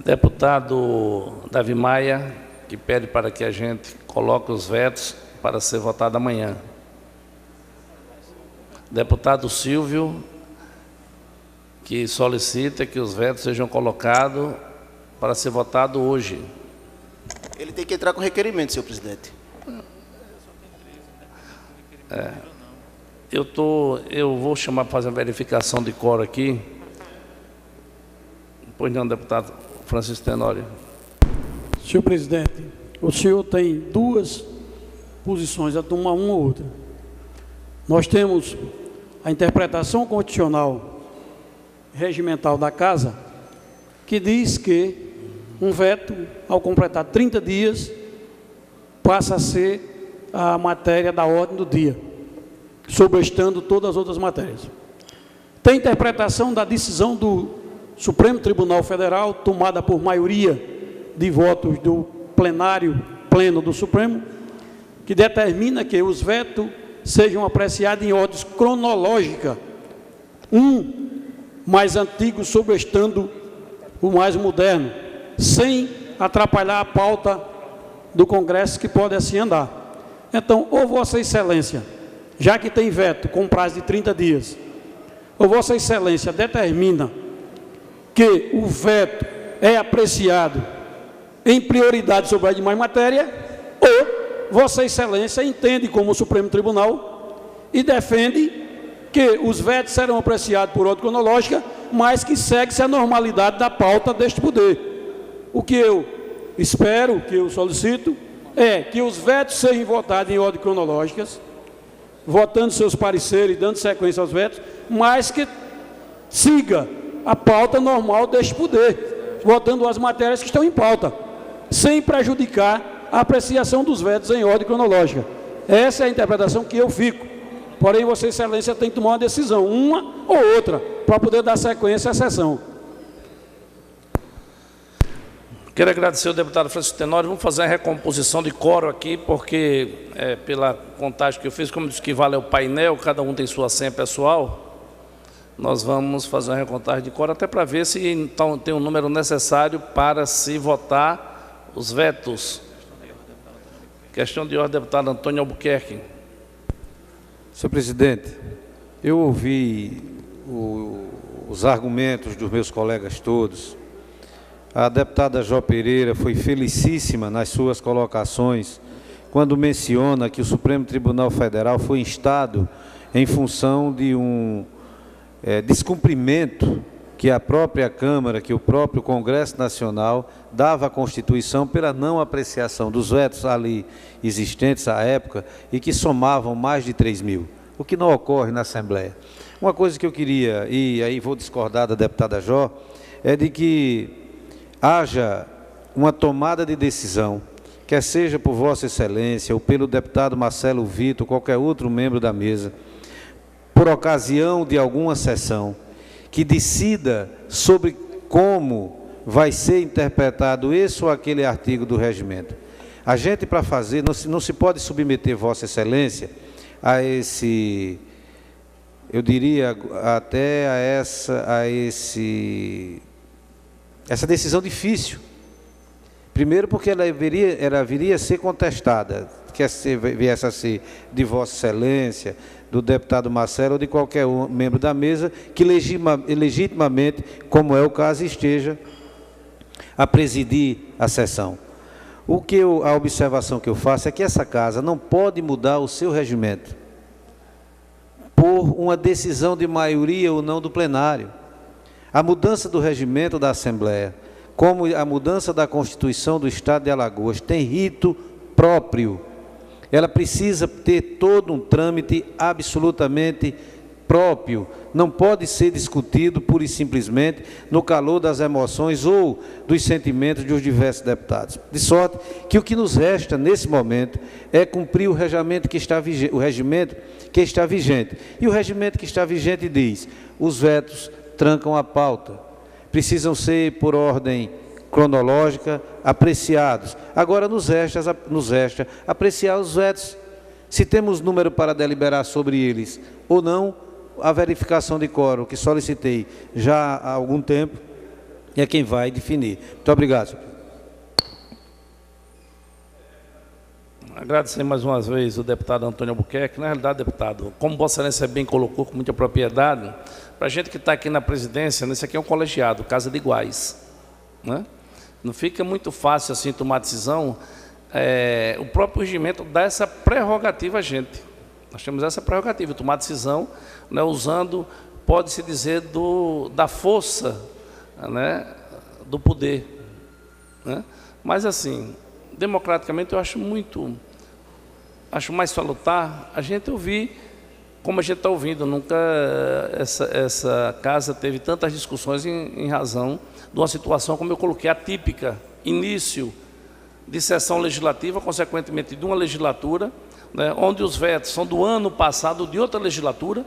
Deputado Davi Maia, que pede para que a gente coloque os vetos para ser votado amanhã. Deputado Silvio, que solicita que os vetos sejam colocados para ser votado hoje. Ele tem que entrar com requerimento, senhor presidente. Eu vou chamar para fazer uma verificação de quórum aqui. Pois não, deputado Francisco Tenório. Senhor presidente, o senhor tem 2 posições, a tomar uma ou outra. Nós temos a interpretação constitucional regimental da Casa, que diz que Um veto, ao completar 30 dias, passa a ser a matéria da ordem do dia, sobrestando todas as outras matérias. Tem interpretação da decisão do Supremo Tribunal Federal, tomada por maioria de votos do pleno do Supremo, que determina que os vetos sejam apreciados em ordem cronológica, um mais antigo sobrestando o mais moderno, sem atrapalhar a pauta do Congresso, que pode assim andar. Então, ou Vossa Excelência, já que tem veto com prazo de 30 dias, ou Vossa Excelência determina que o veto é apreciado em prioridade sobre a demais matéria, ou Vossa Excelência entende como o Supremo Tribunal e defende que os vetos serão apreciados por ordem cronológica, mas que segue-se a normalidade da pauta deste poder. O que eu espero, o que eu solicito, é que os vetos sejam votados em ordem cronológicas, votando seus pareceres e dando sequência aos vetos, mas que siga a pauta normal deste poder, votando as matérias que estão em pauta, sem prejudicar a apreciação dos vetos em ordem cronológica. Essa é a interpretação que eu fico. Porém, Vossa Excelência tem que tomar uma decisão, uma ou outra, para poder dar sequência à sessão. Quero agradecer ao deputado Francisco Tenório. Vamos fazer a recomposição de quórum aqui, porque, pela contagem que eu fiz, como disse que vale o painel, cada um tem sua senha pessoal, nós vamos fazer uma recontagem de quórum, até para ver se então tem o número necessário para se votar os vetos. Questão de ordem, deputado Antônio Albuquerque. Senhor presidente, eu ouvi os argumentos dos meus colegas todos. A deputada Jó Pereira foi felicíssima nas suas colocações, quando menciona que o Supremo Tribunal Federal foi instado em função de um descumprimento que a própria Câmara, que o próprio Congresso Nacional dava à Constituição pela não apreciação dos vetos ali existentes à época e que somavam mais de 3.000, o que não ocorre na Assembleia. Uma coisa que eu queria, e aí vou discordar da deputada Jó, é de que haja uma tomada de decisão, quer seja por Vossa Excelência ou pelo deputado Marcelo Vitor, qualquer outro membro da mesa, por ocasião de alguma sessão, que decida sobre como vai ser interpretado esse ou aquele artigo do regimento. A gente, para fazer, não se pode submeter Vossa Excelência a esse, eu diria, até a essa decisão difícil. Primeiro porque ela viria a ser contestada, viesse a ser de Vossa Excelência, do deputado Marcelo ou de qualquer membro da mesa que legitimamente, como é o caso, esteja a presidir a sessão. A observação que eu faço é que essa casa não pode mudar o seu regimento por uma decisão de maioria ou não do plenário. A mudança do regimento da Assembleia, como a mudança da Constituição do Estado de Alagoas, tem rito próprio. Ela precisa ter todo um trâmite absolutamente próprio. Não pode ser discutido pura e simplesmente no calor das emoções ou dos sentimentos dos diversos deputados. De sorte que o que nos resta nesse momento é cumprir o regimento que está vigente. E o regimento que está vigente diz: os vetos trancam a pauta, precisam ser por ordem cronológica apreciados. Agora nos resta apreciar os vetos. Se temos número para deliberar sobre eles ou não, a verificação de quórum que solicitei já há algum tempo é quem vai definir. Muito obrigado, senhor. Agradecer mais uma vez o deputado Antônio Albuquerque. Na realidade, deputado, como Vossa Excelência bem colocou com muita propriedade, para a gente que está aqui na presidência, esse aqui é um colegiado, casa de iguais, né? Não fica muito fácil assim tomar decisão. O próprio regimento dá essa prerrogativa a gente. Nós temos essa prerrogativa, tomar decisão, né, usando, pode-se dizer, da força, né, do poder, né? Mas assim, democraticamente eu acho mais salutar a gente ouvir como a gente está ouvindo. Nunca essa casa teve tantas discussões em razão de uma situação, como eu coloquei, atípica, início de sessão legislativa, consequentemente de uma legislatura, né, onde os vetos são do ano passado, de outra legislatura,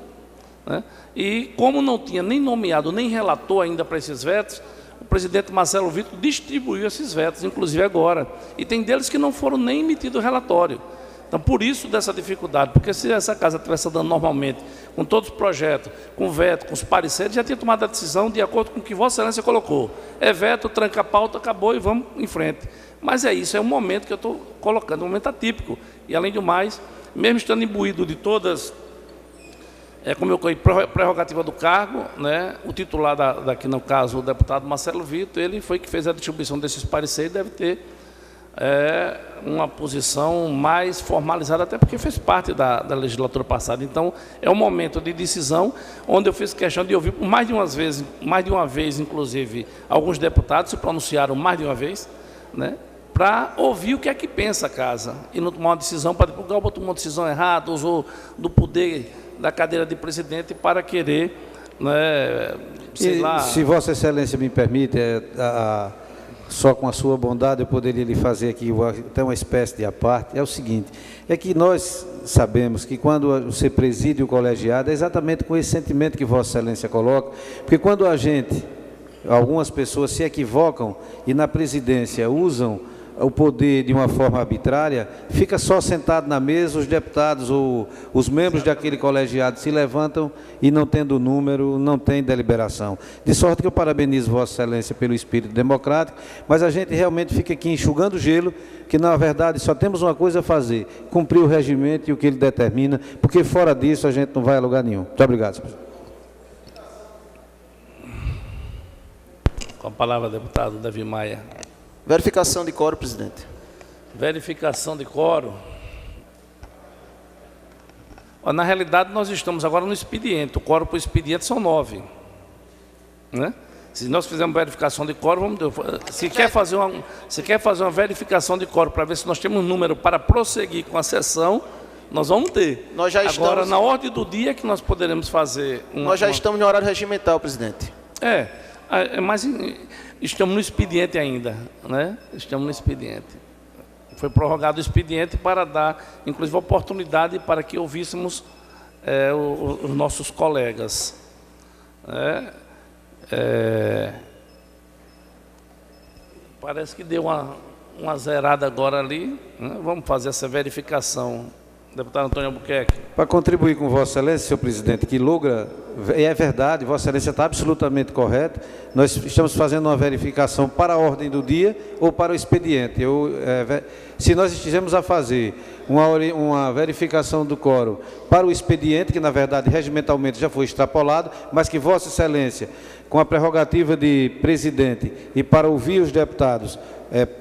né, e como não tinha nem nomeado, nem relator ainda para esses vetos, o presidente Marcelo Vitor distribuiu esses vetos, inclusive agora, e tem deles que não foram nem emitido relatório. Então, por isso dessa dificuldade, porque se essa casa estivesse andando normalmente, com todos os projetos, com veto, com os pareceres, já tinha tomado a decisão de acordo com o que Vossa Excelência colocou. É veto, tranca a pauta, acabou e vamos em frente. Mas é isso, é um momento que eu estou colocando, um momento atípico. E, além do mais, mesmo estando imbuído de todas, como eu falei, prerrogativa do cargo, né, o titular daqui, no caso, o deputado Marcelo Vitor, ele foi que fez a distribuição desses pareceres, deve ter uma posição mais formalizada, até porque fez parte da legislatura passada. Então, é um momento de decisão, onde eu fiz questão de ouvir mais de uma vez, inclusive, alguns deputados se pronunciaram mais de uma vez, né, para ouvir o que é que pensa a casa, e não tomar uma decisão, para depois tomar uma decisão errada, usou do poder da cadeira de presidente para querer, né, sei lá... Se Vossa Excelência me permite, só com a sua bondade eu poderia lhe fazer aqui até uma espécie de aparte. É o seguinte, é que nós sabemos que quando você preside o colegiado, é exatamente com esse sentimento que Vossa Excelência coloca, porque quando algumas pessoas se equivocam e na presidência usam o poder de uma forma arbitrária, fica só sentado na mesa, os deputados ou os membros daquele colegiado se levantam e não tendo número, não tem deliberação. De sorte que eu parabenizo Vossa Excelência pelo espírito democrático, mas a gente realmente fica aqui enxugando gelo, que na verdade só temos uma coisa a fazer, cumprir o regimento e o que ele determina, porque fora disso a gente não vai a lugar nenhum. Muito obrigado, senhor presidente. Com a palavra, deputado Davi Maia. Verificação de quórum, presidente. Verificação de quórum. Na realidade, nós estamos agora no expediente. O quórum para o expediente são 9. Né? Se nós fizermos verificação de quórum, se quer fazer uma verificação de quórum para ver se nós temos número para prosseguir com a sessão, nós vamos ter. Nós já estamos... Agora, na ordem do dia que nós poderemos fazer... Nós já estamos no horário regimental, presidente. Mas estamos no expediente ainda, né? Estamos no expediente. Foi prorrogado o expediente para dar, inclusive, oportunidade para que ouvíssemos os nossos colegas. Parece que deu uma zerada agora ali, né? Vamos fazer essa verificação. Deputado Antônio Albuquerque. Para contribuir com Vossa Excelência, senhor presidente, que é verdade, Vossa Excelência está absolutamente correto, nós estamos fazendo uma verificação para a ordem do dia ou para o expediente. Se nós estivermos a fazer uma verificação do quórum para o expediente, que na verdade regimentalmente já foi extrapolado, mas que Vossa Excelência, com a prerrogativa de presidente e para ouvir os deputados,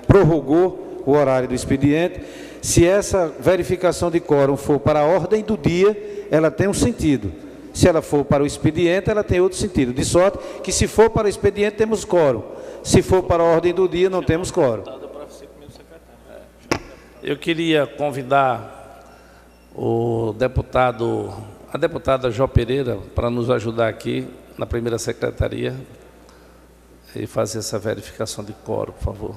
prorrogou o horário do expediente. Se essa verificação de quórum for para a ordem do dia, ela tem um sentido. Se ela for para o expediente, ela tem outro sentido. De sorte que, se for para o expediente, temos quórum. Se for para a ordem do dia, não temos quórum. Eu queria convidar a deputada Jó Pereira para nos ajudar aqui na primeira secretaria e fazer essa verificação de quórum, por favor.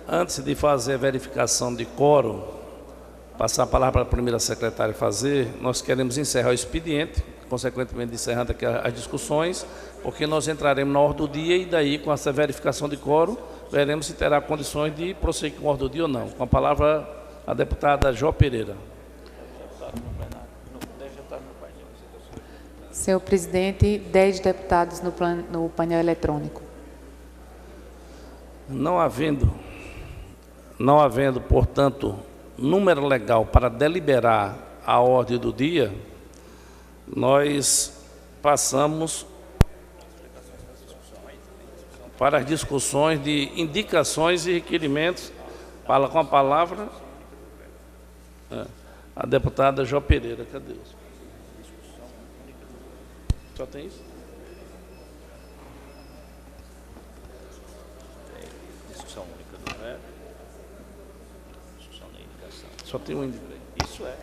Antes de fazer a verificação de quórum, passar a palavra para a primeira secretária fazer, nós queremos encerrar o expediente, consequentemente encerrando aqui as discussões, porque nós entraremos na ordem do dia e daí, com essa verificação de quórum, veremos se terá condições de prosseguir com a ordem do dia ou não. Com a palavra, a deputada Jó Pereira. Senhor presidente, 10 deputados no painel eletrônico. Não havendo, portanto, número legal para deliberar a ordem do dia, nós passamos para as discussões de indicações e requerimentos. Fala com a palavra a deputada Jó Pereira. Cadê isso? Só tem isso? Discussão única do veto. Discussão da indicação. Só tem um indicação. Isso é.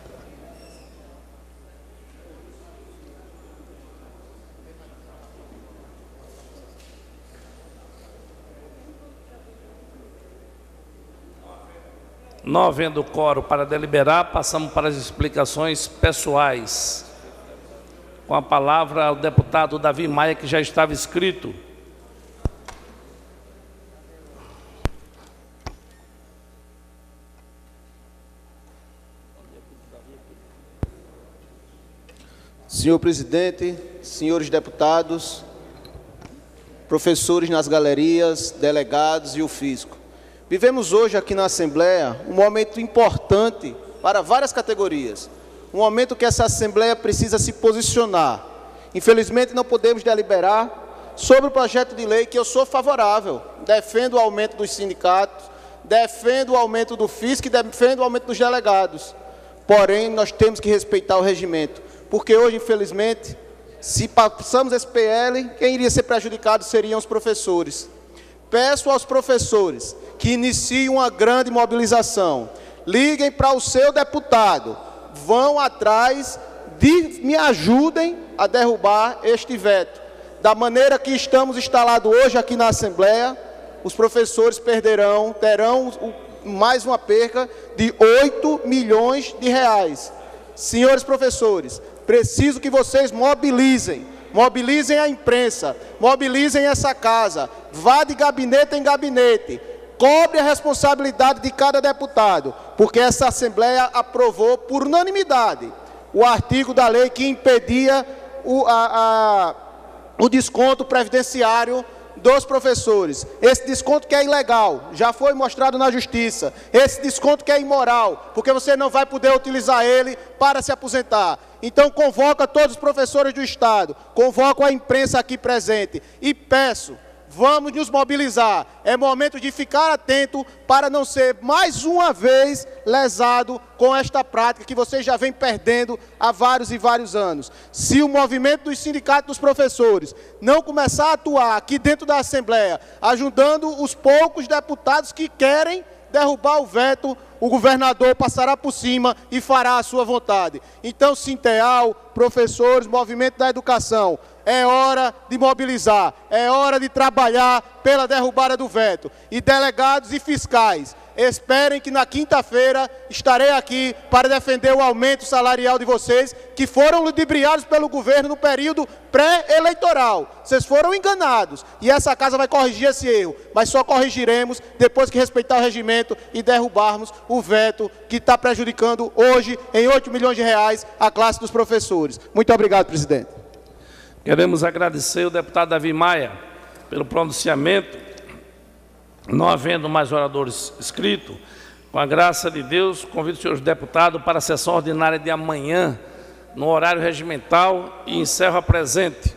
Não havendo quórum para deliberar, passamos para as explicações pessoais. Com a palavra o deputado Davi Maia, que já estava inscrito. Senhor presidente, senhores deputados, professores nas galerias, delegados e o fisco. Vivemos hoje aqui na Assembleia um momento importante para várias categorias. Um momento que essa Assembleia precisa se posicionar. Infelizmente não podemos deliberar sobre o projeto de lei que eu sou favorável. Defendo o aumento dos sindicatos, defendo o aumento do fisco e defendo o aumento dos delegados. Porém, nós temos que respeitar o regimento. Porque hoje, infelizmente, se passamos esse PL, quem iria ser prejudicado seriam os professores. Peço aos professores que iniciem uma grande mobilização. Liguem para o seu deputado, vão atrás, me ajudem a derrubar este veto. Da maneira que estamos instalados hoje aqui na Assembleia, os professores terão mais uma perca de 8 milhões de reais. Senhores professores, preciso que vocês mobilizem a imprensa, mobilizem essa casa, vá de gabinete em gabinete, cobre a responsabilidade de cada deputado, porque essa Assembleia aprovou por unanimidade o artigo da lei que impedia o desconto previdenciário dos professores. Esse desconto que é ilegal, já foi mostrado na Justiça. Esse desconto que é imoral, porque você não vai poder utilizar ele para se aposentar. Então, convoco a todos os professores do Estado, convoco a imprensa aqui presente e peço, vamos nos mobilizar. É momento de ficar atento para não ser mais uma vez lesado com esta prática que vocês já vêm perdendo há vários e vários anos. Se o movimento dos sindicatos dos professores não começar a atuar aqui dentro da Assembleia, ajudando os poucos deputados que querem derrubar o veto, o governador passará por cima e fará a sua vontade. Então, Sinteal, professores, movimento da educação, é hora de mobilizar, é hora de trabalhar pela derrubada do veto. E delegados e fiscais, esperem que na quinta-feira estarei aqui para defender o aumento salarial de vocês, que foram ludibriados pelo governo no período pré-eleitoral. Vocês foram enganados e essa casa vai corrigir esse erro, mas só corrigiremos depois que respeitar o regimento e derrubarmos o veto que está prejudicando hoje em 8 milhões de reais a classe dos professores. Muito obrigado, presidente. Queremos agradecer o deputado Davi Maia pelo pronunciamento. Não havendo mais oradores inscritos, com a graça de Deus, convido os senhores deputados para a sessão ordinária de amanhã, no horário regimental, e encerro a presente.